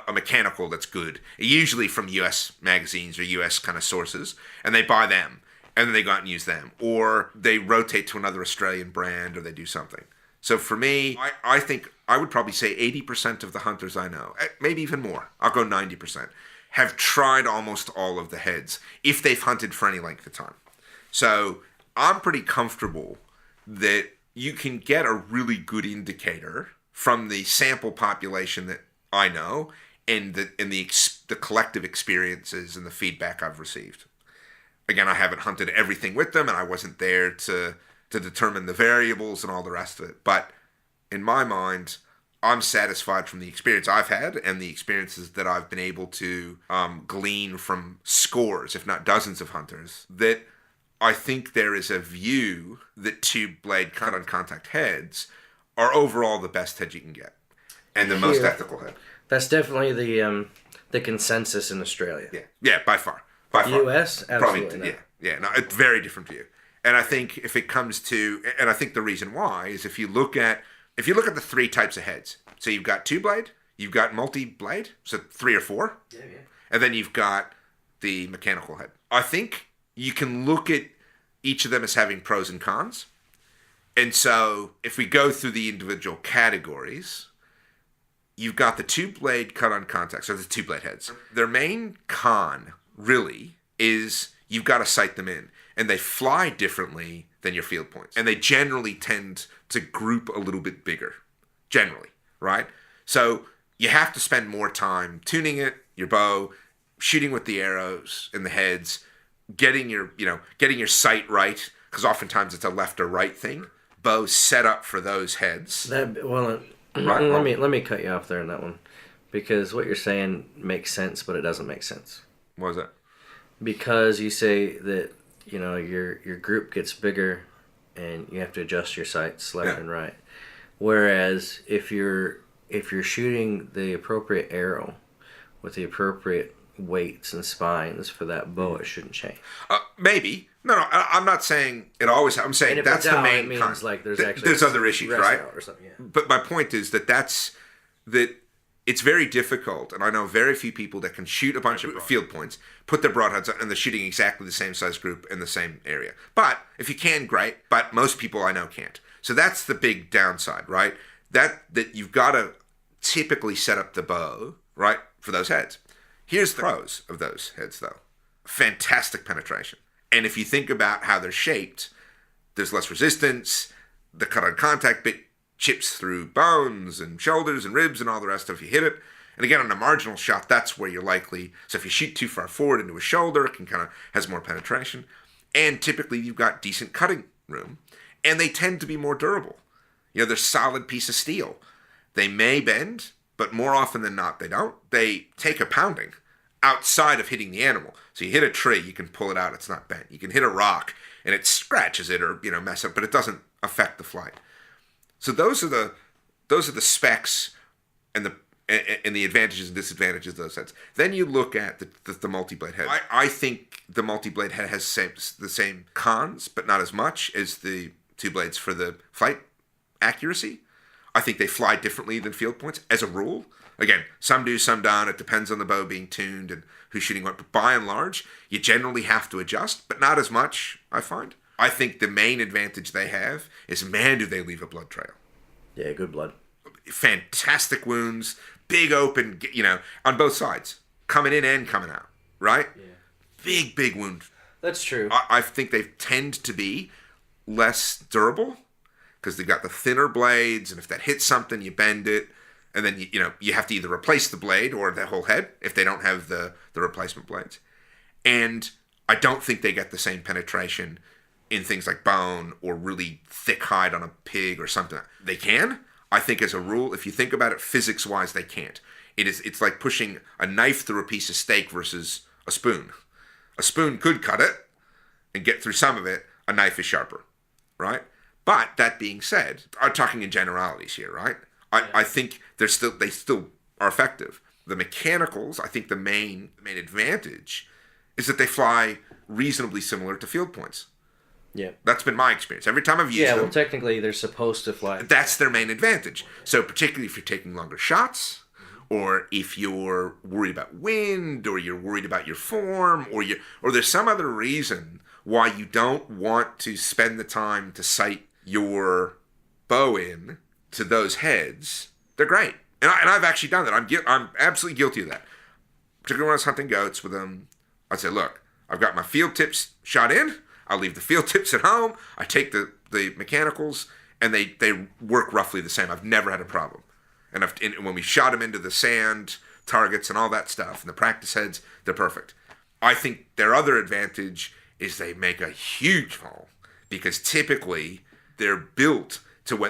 a mechanical that's good, usually from U.S. magazines or U.S. kind of sources, and they buy them, and then they go out and use them, or they rotate to another Australian brand, or they do something. So for me, I think I would probably say 80% of the hunters I know, maybe even more, I'll go 90%, have tried almost all of the heads if they've hunted for any length of time. So I'm pretty comfortable that you can get a really good indicator from the sample population that I know and the collective experiences and the feedback I've received. Again, I haven't hunted everything with them, and I wasn't there to determine the variables and all the rest of it. But in my mind, I'm satisfied from the experience I've had and the experiences that I've been able to glean from scores, if not dozens of hunters, that I think there is a view that two-blade cut-on-contact heads are overall the best head you can get and the most ethical head. That's definitely the consensus in Australia. Yeah, by far. U.S., absolutely probably, yeah. No, it's a very different view. And I think if it comes to, and I think the reason why is if you look at the three types of heads. So you've got two-blade, you've got multi-blade, so 3 or 4. Yeah. And then you've got the mechanical head. I think you can look at each of them as having pros and cons. And so if we go through the individual categories, you've got the two-blade cut-on contact, so the two-blade heads. Their main con, really, is you've got to sight them in. And they fly differently than your field points. And they generally tend to group a little bit bigger. Generally, right? So you have to spend more time tuning it, your bow, shooting with the arrows and the heads, getting your sight right, because oftentimes it's a left or right thing. Bow set up for those heads. Let me cut you off there on that one, because what you're saying makes sense, but it doesn't make sense. What is that? Because you say that your group gets bigger, and you have to adjust your sights left and right. Whereas if you're shooting the appropriate arrow with the appropriate weights and spines for that bow, it shouldn't change. Maybe. No, I'm not saying it always. I'm saying that's the main con. Like there's other issues, right? Or something, yeah. But my point is that it's very difficult, and I know very few people that can shoot a bunch of field points, put their broadheads on, and they're shooting exactly the same size group in the same area. But if you can, great. But most people I know can't. So that's the big downside, right? That you've got to typically set up the bow, right, for those heads. Here's the pros of those heads, though. Fantastic penetration. And if you think about how they're shaped, there's less resistance. The cut-on contact bit chips through bones and shoulders and ribs and all the rest of it if you hit it. And again, on a marginal shot, that's where you're likely. So if you shoot too far forward into a shoulder, it can has more penetration. And typically you've got decent cutting room. And they tend to be more durable. They're solid piece of steel. They may bend, but more often than not, they don't. They take a pounding outside of hitting the animal. So you hit a tree, you can pull it out, it's not bent. You can hit a rock, and it scratches it or mess up, but it doesn't affect the flight. So those are the specs and the advantages and disadvantages of those heads. Then you look at the multi-blade head. I think the multi-blade head has the same cons, but not as much as the two blades for the flight accuracy. I think they fly differently than field points as a rule. Again, some do, some don't. It depends on the bow being tuned and who's shooting what. But by and large, you generally have to adjust, but not as much, I find. I think the main advantage they have is, man, do they leave a blood trail. Yeah, good blood. Fantastic wounds, big open, on both sides. Coming in and coming out, right? Yeah. Big wound. That's true. I think they tend to be less durable because they've got the thinner blades, and if that hits something, you bend it. And then, you have to either replace the blade or the whole head if they don't have the replacement blades. And I don't think they get the same penetration in things like bone or really thick hide on a pig or something. They can. I think as a rule, if you think about it physics-wise, they can't. It's like pushing a knife through a piece of steak versus a spoon. A spoon could cut it and get through some of it. A knife is sharper, right? But that being said, I'm talking in generalities here, right? I think they still are effective. The mechanicals, I think the main advantage is that they fly reasonably similar to field points. Yeah. That's been my experience. Every time I've used them... Yeah, well, technically, they're supposed to fly. That's their main advantage. So particularly if you're taking longer shots, or if you're worried about wind, or you're worried about your form, or there's some other reason why you don't want to spend the time to sight your bow in to those heads, they're great. And I've actually done that. I'm absolutely guilty of that. Particularly when I was hunting goats with them, I'd say, look, I've got my field tips shot in. I'll leave the field tips at home. I take the mechanicals, and they work roughly the same. I've never had a problem. And when we shot them into the sand targets and all that stuff, and the practice heads, they're perfect. I think their other advantage is they make a huge hole, because typically they're built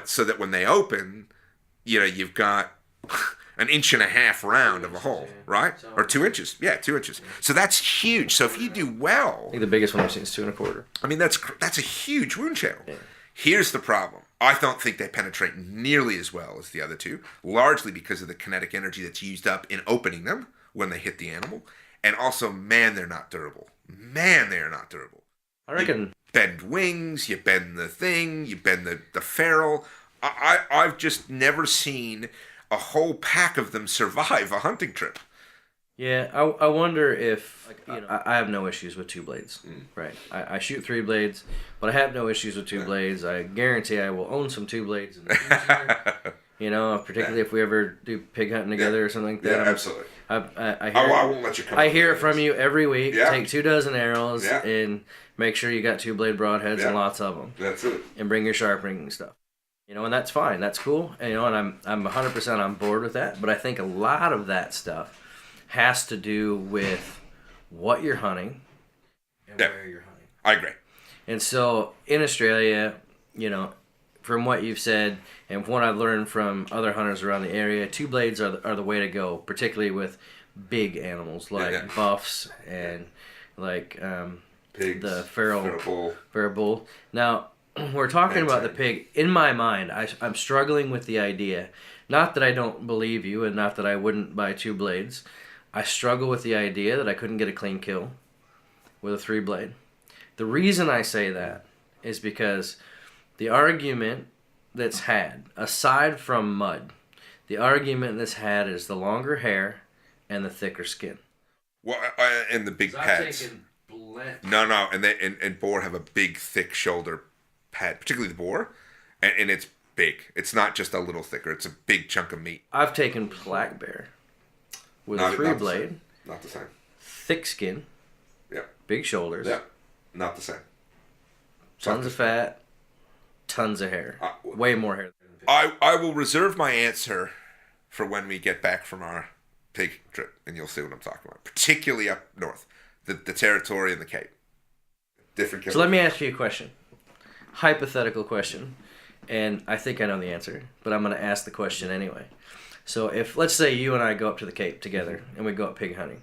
so that when they open, you've got an 1.5 inch round of a hole, right? Or 2 inches. Yeah, 2 inches. So that's huge. So if you do well... I think the biggest one I've seen is 2.25. I mean, that's a huge wound channel. Yeah. Here's the problem. I don't think they penetrate nearly as well as the other two, largely because of the kinetic energy that's used up in opening them when they hit the animal. And also, man, they're not durable. Man, they are not durable. I reckon... You bend wings, you bend the thing, you bend the ferrule. I've just never seen a whole pack of them survive a hunting trip. Yeah, I wonder if, I have no issues with 2 blades, right? I shoot 3 blades, but I have no issues with 2 blades. I guarantee I will own some 2 blades in the future. Particularly if we ever do pig hunting together or something like that. Yeah, absolutely. I won't let you come. I hear it from you every week. Yeah. Take 2 dozen arrows and make sure you got 2 blade broadheads and lots of them. That's it. And bring your sharpening stuff. And that's fine. That's cool. And I'm 100% on board with that. But I think a lot of that stuff has to do with what you're hunting and where you're hunting. I agree. And so in Australia, from what you've said and from what I've learned from other hunters around the area, 2 blades are the way to go, particularly with big animals like buffs and like pigs, the feral bull. Now, we're talking about the pig. In my mind, I'm struggling with the idea. Not that I don't believe you and not that I wouldn't buy 2 blades. I struggle with the idea that I couldn't get a clean kill with a 3 blade. The reason I say that is because the argument that's had, aside from mud, the argument that's had is the longer hair and the thicker skin. Well, and the big pads. No, and boar have a big, thick shoulder pad, particularly the boar, and it's big. It's not just a little thicker. It's a big chunk of meat. I've taken black bear with a 3 blade. Not the same. Thick skin. Yeah. Big shoulders. Yeah. Not the same. Tons of fat. Tons of hair. Way more hair. I will reserve my answer for when we get back from our pig trip, and you'll see what I'm talking about. Particularly up north, the territory and the Cape. Different. So let me ask you a question. Hypothetical question, and I think I know the answer, but I'm going to ask the question anyway. So if, let's say you and I go up to the Cape together, and we go up pig hunting,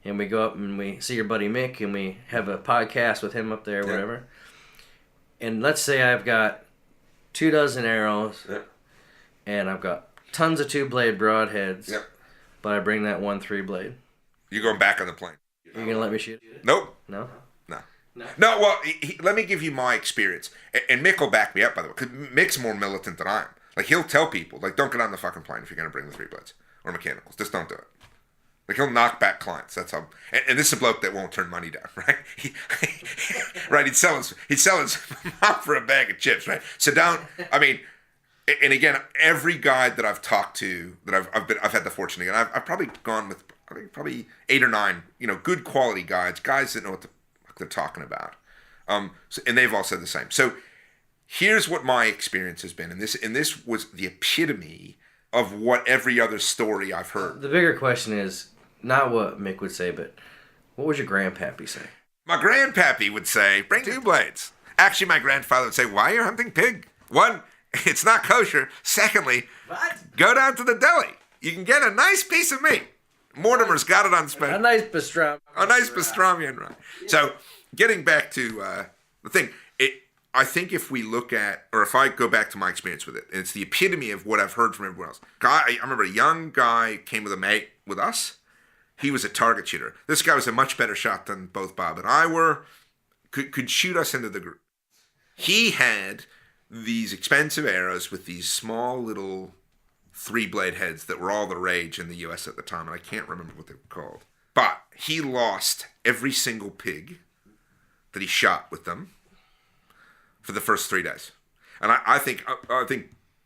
and we go up and we see your buddy Mick, and we have a podcast with him up there, whatever, and let's say I've got 2 dozen arrows, and I've got tons of 2-blade broadheads, but I bring that 1 3-blade. You're going back on the plane. You're going to let me shoot it? Nope. No? No, well, let me give you my experience. And Mick will back me up, by the way, because Mick's more militant than I am. Like, he'll tell people, like, don't get on the fucking plane if you're going to bring the 3 blades or mechanicals. Just don't do it. Like, he'll knock back clients. That's how. And this is a bloke that won't turn money down, right? Right? He'd sell his mom for a bag of chips, right? So don't. I mean, and again, every guide that I've talked to, that I've had the fortune again. I've probably gone with probably 8 or 9, good quality guys that know what they're talking about. And they've all said the same. So here's what my experience has been, and this was the epitome of what every other story I've heard. The bigger question is not what Mick would say, but what would your grandpappy say? My grandpappy would say, bring 2 blades. Actually, my grandfather would say, why are you hunting pig? 1, It's not kosher. Secondly, What? go down to the deli. You can get a nice piece of meat. Mortimer's got it on A special. nice pastrami. A nice pastrami and rye. So, getting back to the thing, I think if we look at, or if I go back to my experience with it, and it's the epitome of what I've heard from everyone else. I remember a young guy came with a mate with us. He was a target shooter. This guy was a much better shot than both Bob and I were. Could shoot us into the group. He had these expensive arrows with these small little 3-blade heads that were all the rage in the U.S. at the time, and I can't remember what they were called. But he lost every single pig that he shot with them for the first 3 days. And I think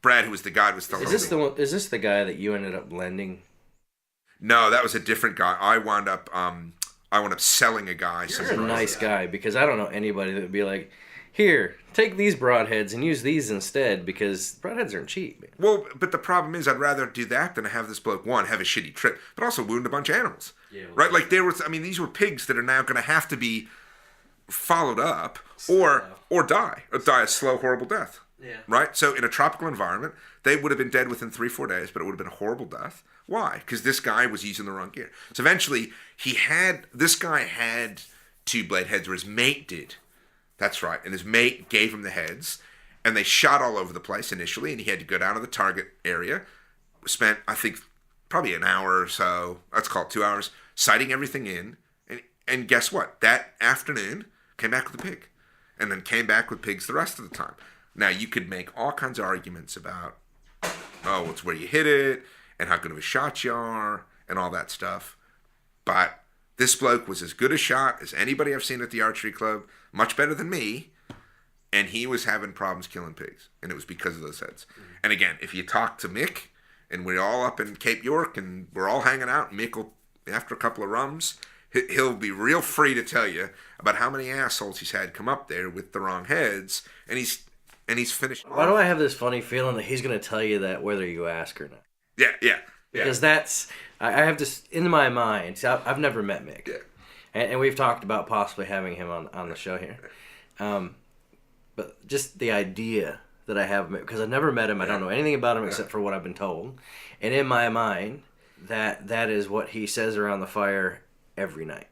Brad, who was the guide, was telling me. Is this the guy that you ended up lending? No, that was a different guy. I wound up selling a guy. You're a nice guy, because I don't know anybody that would be like, here, take these broadheads and use these instead, because broadheads aren't cheap. Man. Well, but the problem is, I'd rather do that than have this bloke, one, have a shitty trip, but also wound a bunch of animals. Yeah, well, right? Like, these were pigs that are now going to have to be followed up or die a slow, horrible death. Yeah. Right? So in a tropical environment, they would have been dead within 3-4 days, but it would have been a horrible death. Why? Because this guy was using the wrong gear. So eventually, this guy had 2-blade heads, or his mate did. That's right. And his mate gave him the heads, and they shot all over the place initially, and he had to go down to the target area. Spent, I think, probably an hour or so, let's call it 2 hours, sighting everything in. And guess what? That afternoon, came back with a pig. And then came back with pigs the rest of the time. Now, you could make all kinds of arguments about, it's where you hit it, and how good of a shot you are, and all that stuff. But this bloke was as good a shot as anybody I've seen at the archery club, much better than me, and he was having problems killing pigs, and it was because of those heads. Mm-hmm. And again, if you talk to Mick, and we're all up in Cape York, and we're all hanging out, and Mick will, after a couple of rums, he'll be real free to tell you about how many assholes he's had come up there with the wrong heads, and he's finished. Why do I have this funny feeling that he's going to tell you that whether you ask or not? Yeah. Because I have this in my mind. See, I've never met Mick. Yeah. And we've talked about possibly having him on the show here. But just the idea that I have, because I've never met him, I don't know anything about him except for what I've been told. And in my mind, that is what he says around the fire every night.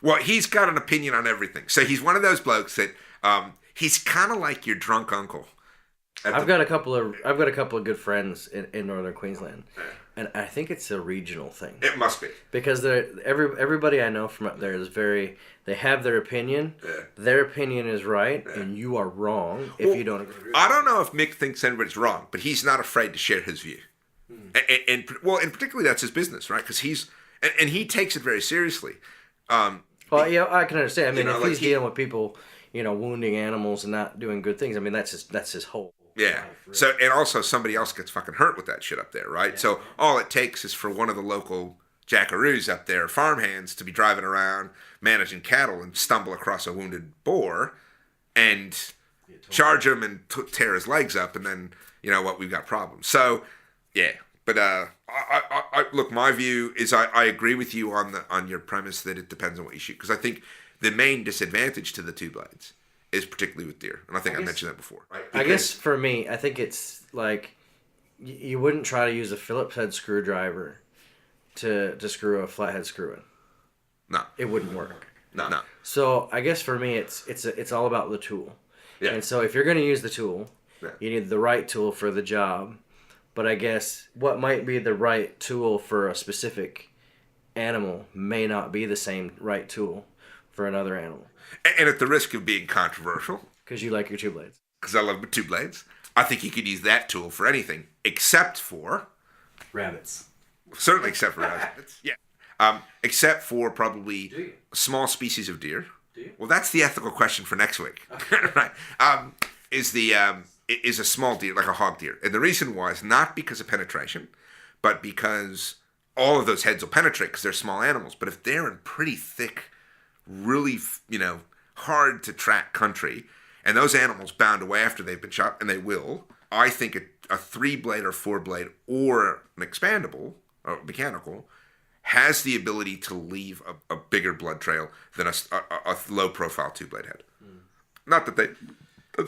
Well, he's got an opinion on everything. So he's one of those blokes that he's kind of like your drunk uncle. I've got a couple of good friends in northern Queensland, and I think it's a regional thing. It must be, because everybody I know from up there is they have their opinion. Yeah. Their opinion is right, and you are wrong if you don't agree. I don't know if Mick thinks anybody's wrong, but he's not afraid to share his view, and particularly that's his business, right? Because and he takes it very seriously. Well, yeah, I can understand. I mean, if he's dealing with people, wounding animals and not doing good things, I mean, that's his whole. Yeah. Life, really. So, and also somebody else gets fucking hurt with that shit up there, right? Yeah. So all it takes is for one of the local jackaroos up there, farmhands, to be driving around managing cattle and stumble across a wounded boar and charge him and tear his legs up, and then we've got problems. So, yeah. But I look, my view is I agree with you on your premise that it depends on what you shoot, because I think the main disadvantage to the 2 blades is particularly with deer, and I think I mentioned that before. Right? I guess for me, I think it's like you wouldn't try to use a Phillips head screwdriver to screw a flathead screw in. No, it wouldn't work. No. So I guess for me, it's all about the tool. Yeah. And so if you're going to use the tool, you need the right tool for the job. But I guess what might be the right tool for a specific animal may not be the same right tool for another animal. And at the risk of being controversial, because you like your 2 blades. Because I love my 2 blades. I think you could use that tool for anything except for rabbits. Certainly, except for rabbits. Yeah. Except for probably small species of deer. Do you? Well, that's the ethical question for next week, right? Is a small deer, like a hog deer, and the reason why is not because of penetration, but because all of those heads will penetrate because they're small animals. But if they're in pretty thick, really, hard to track country, and those animals bound away after they've been shot, and they will, I think a 3-blade or 4-blade or an expandable or mechanical has the ability to leave a bigger blood trail than a low-profile 2-blade head. Not that they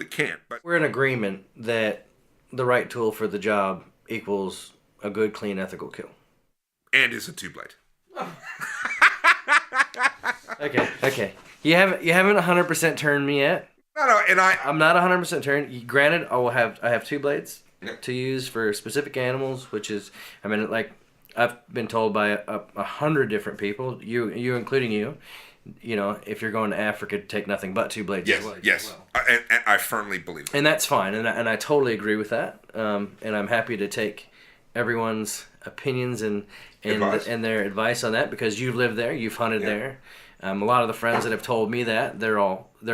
can't, but we're in agreement that the right tool for the job equals a good, clean, ethical kill. And is a 2-blade. Okay. You haven't 100% turned me yet. No, and I'm not 100% turned. Granted, I have 2 blades Yeah. to use for specific animals, which is, I mean, like I've been told by 100 different people, you including you, if you're going to Africa, take nothing but 2 blades. Yes, as well. yes. And I firmly believe that. And that's fine, and I totally agree with that. And I'm happy to take everyone's opinions and their advice on that, because you've lived there, you've hunted there. A lot of the friends that have told me that they're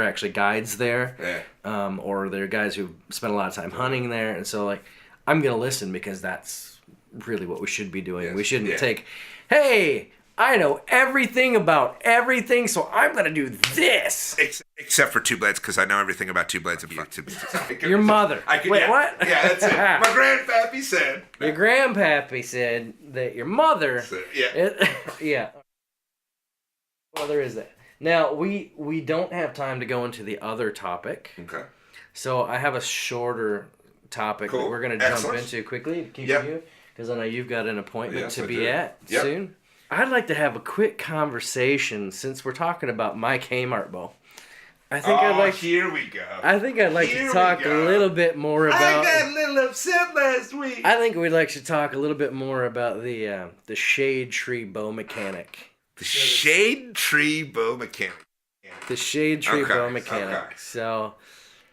actually guides there, or they're guys who spent a lot of time hunting there, and so like I'm gonna listen, because that's really what we should be doing. We shouldn't take, hey, I know everything about everything, so I'm gonna do this. Except for 2 blades, because I know everything about 2 blades and fuck 2 blades. Your mother. Wait, what? Yeah, that's it. My grandpappy said. Your grandpappy said that your mother. Yeah. Well, there is that. Now, we don't have time to go into the other topic. Okay. So I have a shorter topic that we're going to jump into quickly to keep you, because I know you've got an appointment to be at soon. I'd like to have a quick conversation, since we're talking about my Kmart bow. Here we go. I think I'd like to talk a little bit more about. I got a little upset last week. I think we'd like to talk a little bit more about the shade tree bow mechanic. The shade tree bow mechanic. The shade tree bow mechanic. Okay. So,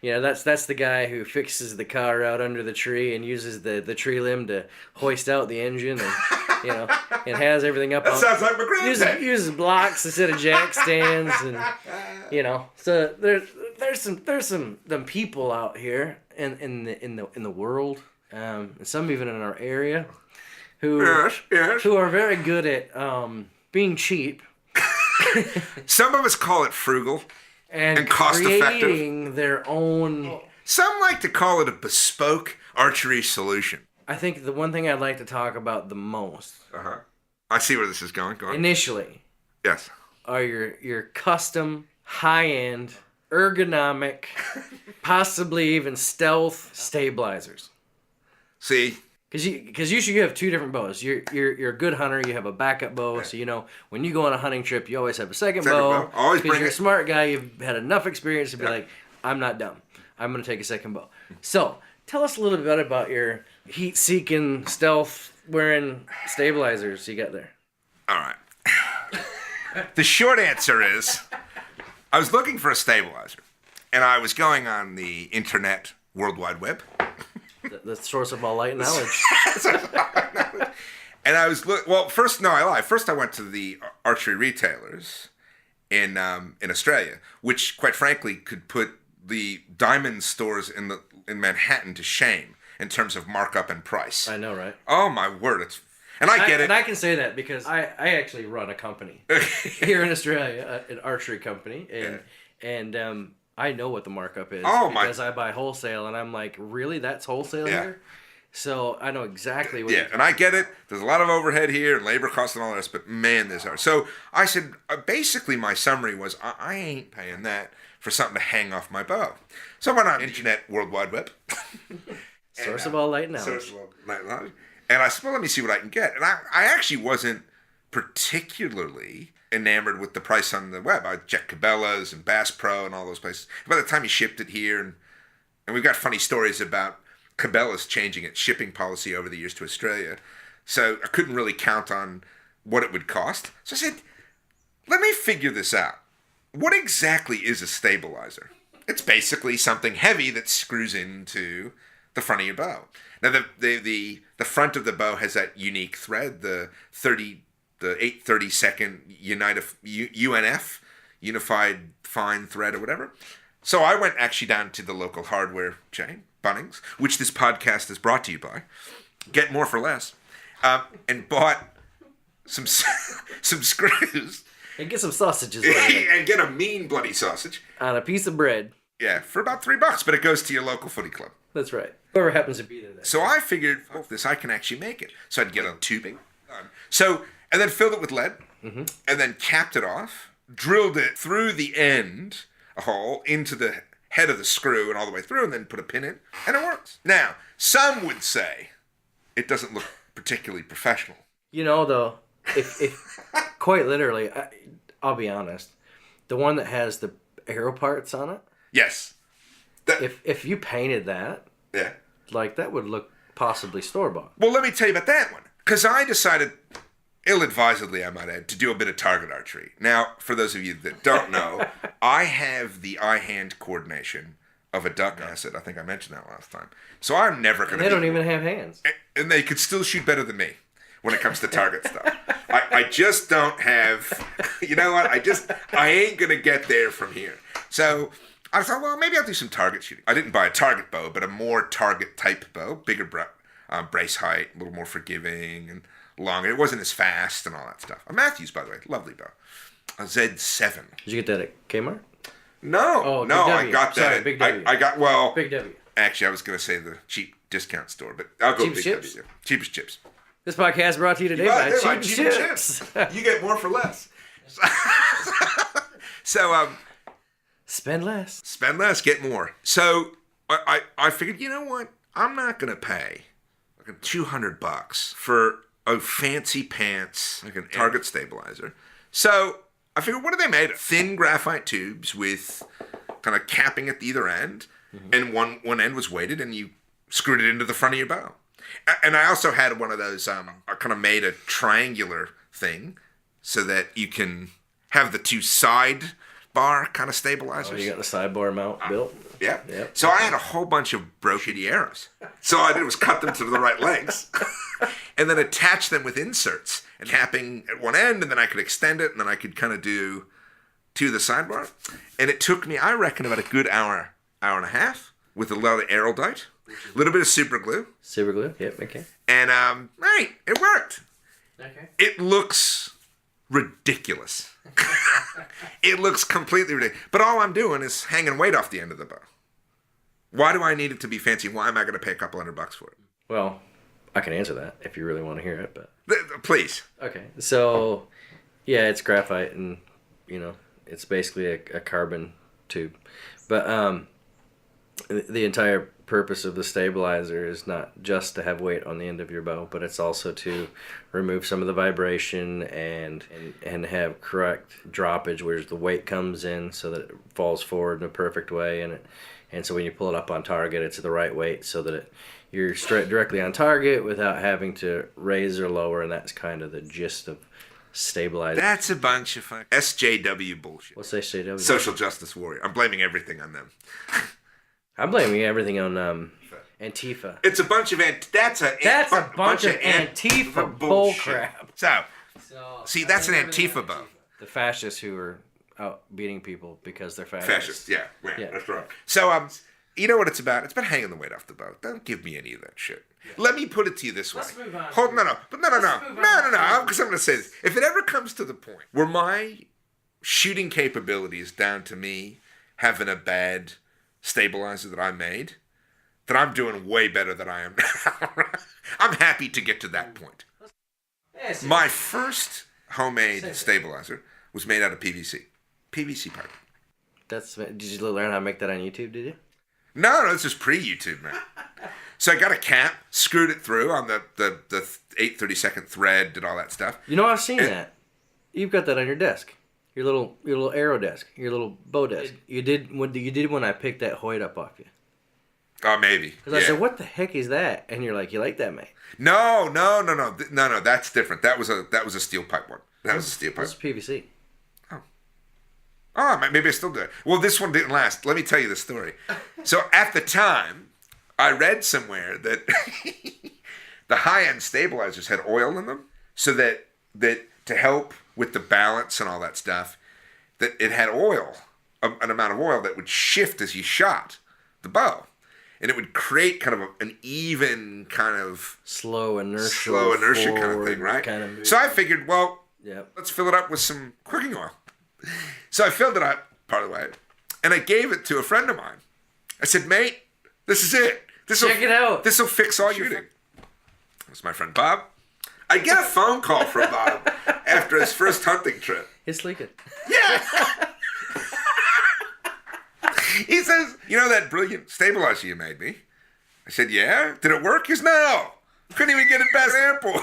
that's the guy who fixes the car out under the tree and uses the tree limb to hoist out the engine, and and has everything up. That sounds like my granddad. Uses blocks instead of jack stands, and So there's some people out here in the world, and some even in our area, who are very good at being cheap. Some of us call it frugal and cost effective. Creating their own. Some like to call it a bespoke archery solution. I think the one thing I'd like to talk about the most. I see where this is going. Go on. Initially. Yes. Are your custom, high-end, ergonomic, possibly even stealth stabilizers. See. Because usually you have 2 different bows. You're a good hunter. You have a backup bow, so when you go on a hunting trip, you always have a second bow. Always bring it. Because you're a smart guy. You've had enough experience to be like, I'm not dumb. I'm going to take a second bow. So tell us a little bit about your heat-seeking, stealth-wearing stabilizers you got there. All right. The short answer is, I was looking for a stabilizer, and I was going on the internet, World Wide Web. The source of all light and knowledge. And I was first I lied. First I went to the archery retailers in Australia, which quite frankly could put the diamond stores in Manhattan to shame in terms of markup and price. I know, right? Oh my word! I get it. And I can say that because I actually run a company here in Australia, an archery company, and I know what the markup is because I buy wholesale, and I'm like, really? That's wholesale here? So I know exactly what. Yeah, and I get it. There's a lot of overhead here and labor costs and all this, but man, there's hard. So I said, basically, my summary was, I ain't paying that for something to hang off my bow. So I went on internet, World Wide Web. Source of all light knowledge. Source of all light knowledge. And I said, well, let me see what I can get. And I actually wasn't particularly enamored with the price on the web. I checked Cabela's and Bass Pro and all those places. By the time he shipped it here, and we've got funny stories about Cabela's changing its shipping policy over the years to Australia. So I couldn't really count on what it would cost. So I said, let me figure this out. What exactly is a stabilizer? It's basically something heavy that screws into the front of your bow. Now, the front of the bow has that unique thread, the 832nd UNF, Unified Fine Thread or whatever. So I went actually down to the local hardware chain, Bunnings, which this podcast is brought to you by. Get more for less. And bought some screws. And get some sausages. And get a mean bloody sausage. On a piece of bread. Yeah, for about $3, but it goes to your local footy club. That's right. Whoever happens to be there. So I figured, I can actually make it. So I'd get a tubing. And then filled it with lead. Mm-hmm. And then capped it off. Drilled it through the end, a hole, into the head of the screw and all the way through and then put a pin in, and it works. Now, some would say it doesn't look particularly professional. You know, though, if quite literally, I'll be honest, the one that has the arrow parts on it. Yes. If you painted that, yeah, like that would look possibly store-bought. Well, let me tell you about that one. Because I decided, ill-advisedly I might add, to do a bit of target archery. Now, for those of you that don't know, I have the eye-hand coordination of a duck asset. I think I mentioned that last time. So I'm never going to. They don't even have hands. And they could still shoot better than me when it comes to target stuff. I just don't have. You know what? I ain't going to get there from here. So I thought, well, maybe I'll do some target shooting. I didn't buy a target bow, but a more target type bow, bigger brace height, a little more forgiving and longer. It wasn't as fast and all that stuff. A Matthews, by the way, lovely bow. A Z7. Did you get that at Kmart? No, I got that. Sorry, Big W. I got Big W. Actually, I was going to say the cheap discount store, but I'll go Cheapest Big chips? W. Cheapest chips. This podcast brought to you today by Cheapest Cheapest Chips. You get more for less. So, Spend less. spend less, get more. So, I figured, you know what? I'm not going to pay like $200 for a fancy pants, like a target stabilizer. So, I figured, what are they made of? Thin graphite tubes with kind of capping at either end, and one end was weighted, and you screwed it into the front of your bow. And I also had one of those, I kind of made a triangular thing so that you can have the two side bar kind of stabilizers. Oh, you got the sidebar mount built? Yeah. Yep. So I had a whole bunch of brochety arrows. So all I did was cut them to the right lengths and then attach them with inserts and capping at one end, and then I could extend it, and then I could kind of do to the sidebar. And it took me, I reckon, about a good hour and a half with a lot of eraldite, a little bit of super glue. Super glue? Yep, okay. And, right, it worked. Okay. It looks ridiculous. It looks completely ridiculous. But all I'm doing is hanging weight off the end of the bow. Why do I need it to be fancy? Why am I going to pay a couple $100 for it? Well, I can answer that if you really want to hear it, but... Please. Okay, so, yeah, it's graphite, and, you know, it's basically a carbon tube. But the entire purpose of the stabilizer is not just to have weight on the end of your bow, but it's also to remove some of the vibration and have correct droppage, where the weight comes in so that it falls forward in a perfect way, and so when you pull it up on target, it's the right weight so that you're straight directly on target without having to raise or lower, and that's kind of the gist of stabilizing. That's a bunch of fucking SJW bullshit. What's SJW? Social justice warrior. I'm blaming everything on them. I'm blaming everything on Antifa. It's a bunch of That's a bunch of Antifa bullcrap. So, see, that's an Antifa bow. The fascists who are out beating people because they're Fascist, yeah, Yeah. that's right. So, you know what it's about? It's about hanging the weight off the bow. Don't give me any of that shit. Yeah. Let me put it to you this way. Let's move on. No, because I'm going to say this. If it ever comes to the point where my shooting capability is down to me having a bad stabilizer that I made, then I'm doing way better than I am now. I'm happy to get to that point. My first homemade stabilizer was made out of PVC. PVC pipe. Did you learn how to make that on YouTube, did you? No, this is pre-YouTube, man. So I got a cap, screwed it through on the 8/32 thread, did all that stuff. You know, I've seen that. You've got that on your desk. Your little arrow desk. Your little bow desk. You did when I picked that Hoyt up off you. Oh, maybe. Because I said, what the heck is that? And you're like, you like that, mate? No. That's different. That was a steel pipe one. That was a steel pipe. This is PVC. Oh, maybe I still do it. Well, this one didn't last. Let me tell you the story. So at the time, I read somewhere that the high-end stabilizers had oil in them, so that to help with the balance and all that stuff, that it had oil, an amount of oil that would shift as you shot the bow. And it would create kind of an even kind of... Slow inertia kind of thing, right? Kind of so I figured, well, yep, let's fill it up with some cooking oil. So I filled it up, part of the way, and I gave it to a friend of mine. I said, mate, this is it. Check it out. This will fix all your thing. It's my friend Bob. I get a phone call from Bob after his first hunting trip. It's leaking. Yeah. He says, you know that brilliant stabilizer you made me? I said, yeah. Did it work? He goes, no. Couldn't even get it past the airport.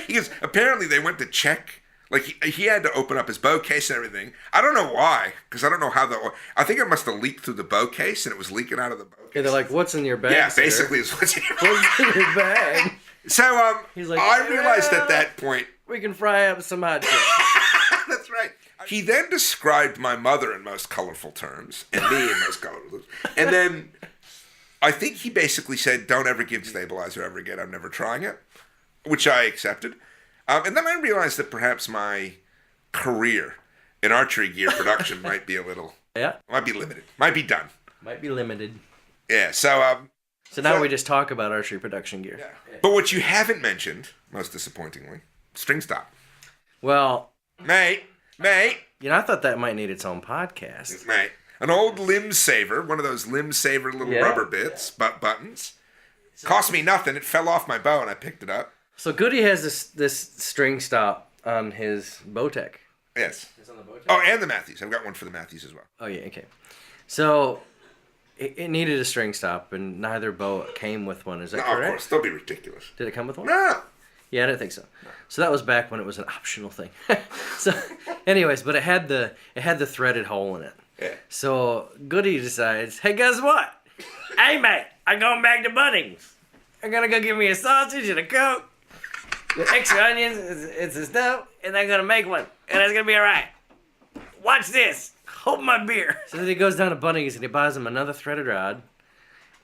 He goes, apparently they went to check. Like, he had to open up his bow case and everything. I don't know why, because I don't know how I think it must have leaked through the bow case, and it was leaking out of the bow case. Yeah, they're like, what's in your bag, Yeah, sir? basically it's what's in your bag. What's in your bag? So, He's like, I realized at that point... We can fry up some hot chips. That's right. He then described my mother in most colorful terms, and me in most colorful terms. And then I think he basically said, don't ever give stabilizer ever again. I'm never trying it, which I accepted. And then I realized that perhaps my career in archery gear production might be might be limited. Might be done. Might be limited. Yeah, so... So now we just talk about archery production gear. Yeah. But what you haven't mentioned, most disappointingly, string stop. Well... Mate. You know, I thought that might need its own podcast. Mate. An old limb saver, one of those limb saver little rubber bits, buttons. Cost me nothing. It fell off my bow and I picked it up. So Goody has this string stop on his Bowtech. Yes. It's on the Bowtech? Oh, and the Matthews. I've got one for the Matthews as well. Oh, yeah, okay. So it needed a string stop, and neither bow came with one. Is that correct? Of course. Don't be ridiculous. Did it come with one? No. Yeah, I didn't think so. So that was back when it was an optional thing. So, anyways, but it had the threaded hole in it. Yeah. So Goody decides, hey, guess what? Hey, mate, I'm going back to Bunnings. I'm gonna go get me a sausage and a Coke, with extra onions and some stuff, and I'm gonna make one, and it's gonna be all right. Watch this. Hold my beer. So then he goes down to Bunnings and he buys him another threaded rod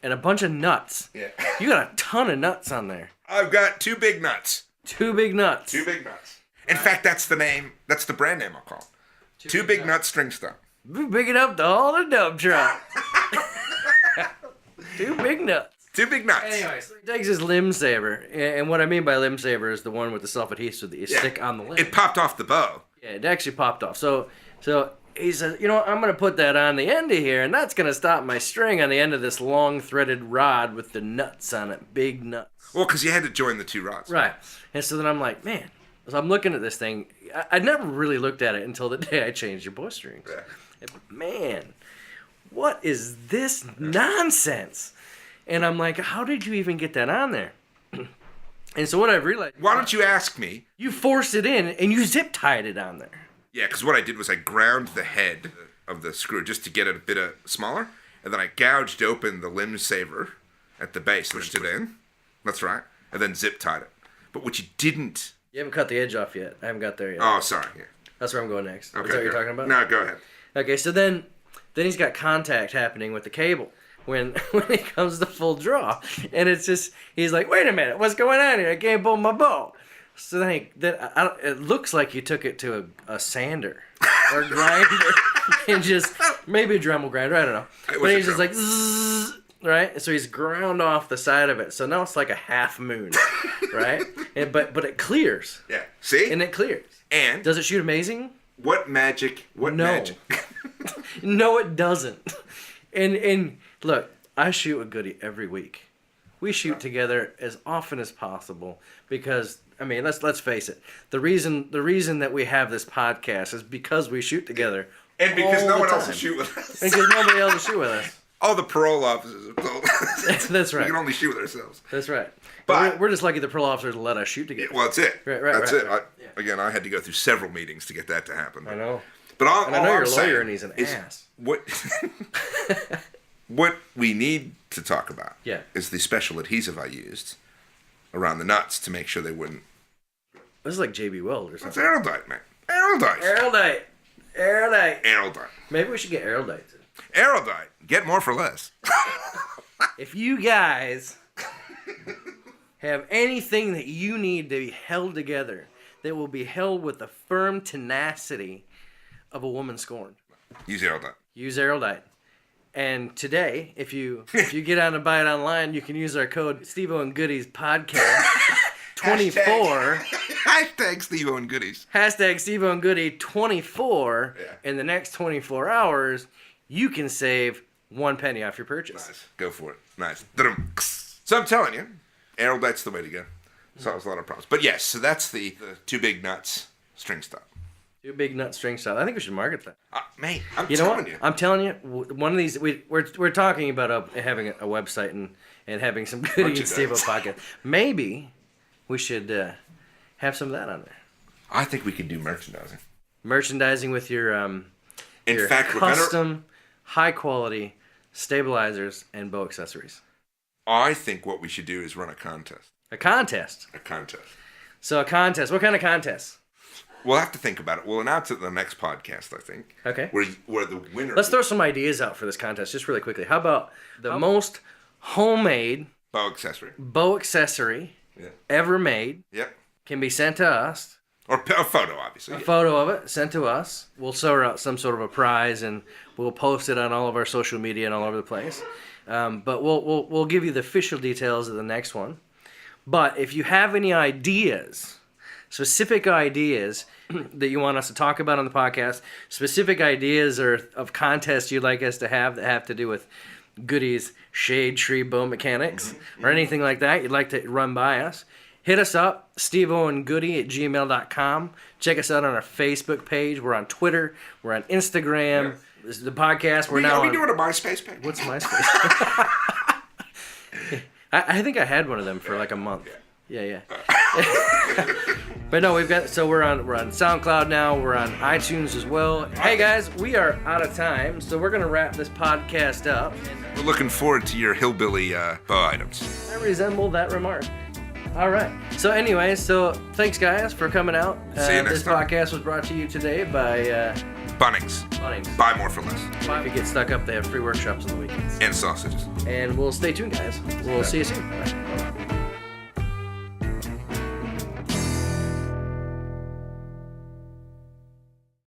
and a bunch of nuts. Yeah. You got a ton of nuts on there. I've got 2 big nuts. 2 big nuts. 2 big nuts. In fact, that's the name. That's the brand name I'll call it. 2 big nuts string stop. Big enough to haul a dump truck. 2 big nuts. 2 big nuts. Anyway, so he takes his limb saver, and what I mean by limb saver is the one with the self-adhesive that you stick on the limb. It popped off the bow. Yeah, it actually popped off. So he says, you know, I'm going to put that on the end of here, and that's going to stop my string on the end of this long threaded rod with the nuts on it, big nuts. Well, because you had to join the 2 rods. Right. And so then I'm like, man, so I'm looking at this thing. I never really looked at it until the day I changed your bowstrings. Yeah. Man, what is this nonsense? And I'm like, how did you even get that on there? And so what I've realized... Why don't you ask me? You forced it in, and you zip-tied it on there. Yeah, because what I did was I ground the head of the screw just to get it a bit smaller, and then I gouged open the limb saver at the base, pushed it in. That's right. And then zip-tied it. But what you didn't... You haven't cut the edge off yet. I haven't got there yet. Oh, sorry. Yeah. That's where I'm going next. Okay, Is that what you're talking about? No, go ahead. Okay, so then he's got contact happening with the cable when he comes to full draw, and it's just he's like, wait a minute, what's going on here? I can't pull my bow. So then it looks like you took it to a sander or grinder and just maybe a Dremel grinder, I don't know. But he's just like zzz, right? So he's ground off the side of it. So now it's like a half moon, right? But it clears. Yeah. See? And it clears. And does it shoot amazing? What magic? What magic? No, it doesn't. And look, I shoot with Goody every week. We shoot together as often as possible because I mean, let's face it. The reason that we have this podcast is because we shoot together. And because no one else will shoot with us. And because nobody else will shoot with us. All the parole officers have told us. That's right. We can only shoot with ourselves. That's right. But we're just lucky the parole officers let us shoot together. Well, that's it. Right, that's it. Right. Again, I had to go through several meetings to get that to happen. I know. But all I know you're a lawyer saying and he's an ass. What we need to talk about is the special adhesive I used around the nuts to make sure they wouldn't. This is like JB Weld or something. It's Aerolite, man. Aerolite. Aerolite. Maybe we should get Aerolite. Aerolite. Get more for less. If you guys have anything that you need to be held together, that will be held with the firm tenacity of a woman scorned, use Aerolite. Use Aerolite. And today, if you get on and buy it online, you can use our code Steve-O and Goodies Podcast 24. Hashtag Steve-O and Goodies. Hashtag Steve-O and Goody 24. In the next 24 hours, you can save 1 penny off your purchase. Nice. Go for it. Nice. So I'm telling you, Aerolite's the way to go. Solves a lot of problems. But yes, so that's the 2 big nuts string stop. Two big nut string style. I think we should market that. Mate, I'm You know telling what? you. I'm telling you, one of these, we're talking about having a website and having some Goody and Steve podcast. Maybe we should have some of that on there. I think we could do merchandising. Merchandising with your In fact, custom, high quality stabilizers and bow accessories. I think what we should do is run a contest. A contest. A contest. So a contest. What kind of contest? We'll have to think about it. We'll announce it in the next podcast, I think. Okay. Where the winner... Let's throw some ideas out for this contest just really quickly. How about the most homemade bow accessory ever made Yep. can be sent to us. Or a photo, obviously. A photo of it sent to us. We'll throw out some sort of a prize and we'll post it on all of our social media and all over the place. But we'll give you the official details of the next one. But if you have any ideas, specific ideas that you want us to talk about on the podcast, specific ideas or of contests you'd like us to have that have to do with Goody's shade tree bow mechanics or anything like that you'd like to run by us, hit us up, steveoandgoody@gmail.com. Check us out on our Facebook page. We're on Twitter. We're on Instagram. Yeah. This is the podcast. Are we doing a MySpace page? What's MySpace? I think I had one of them for like a month. Yeah. But no, we're on SoundCloud now. We're on iTunes as well. Hey guys, we are out of time, so we're gonna wrap this podcast up. We're looking forward to your hillbilly bow items. I resemble that remark. All right. So anyway, thanks guys for coming out. See you next this time. podcast was brought to you today by Bunnings. Buy more for less. If you get stuck up, they have free workshops on the weekends. And sausages. And we'll stay tuned, guys. We'll see you soon. Bye.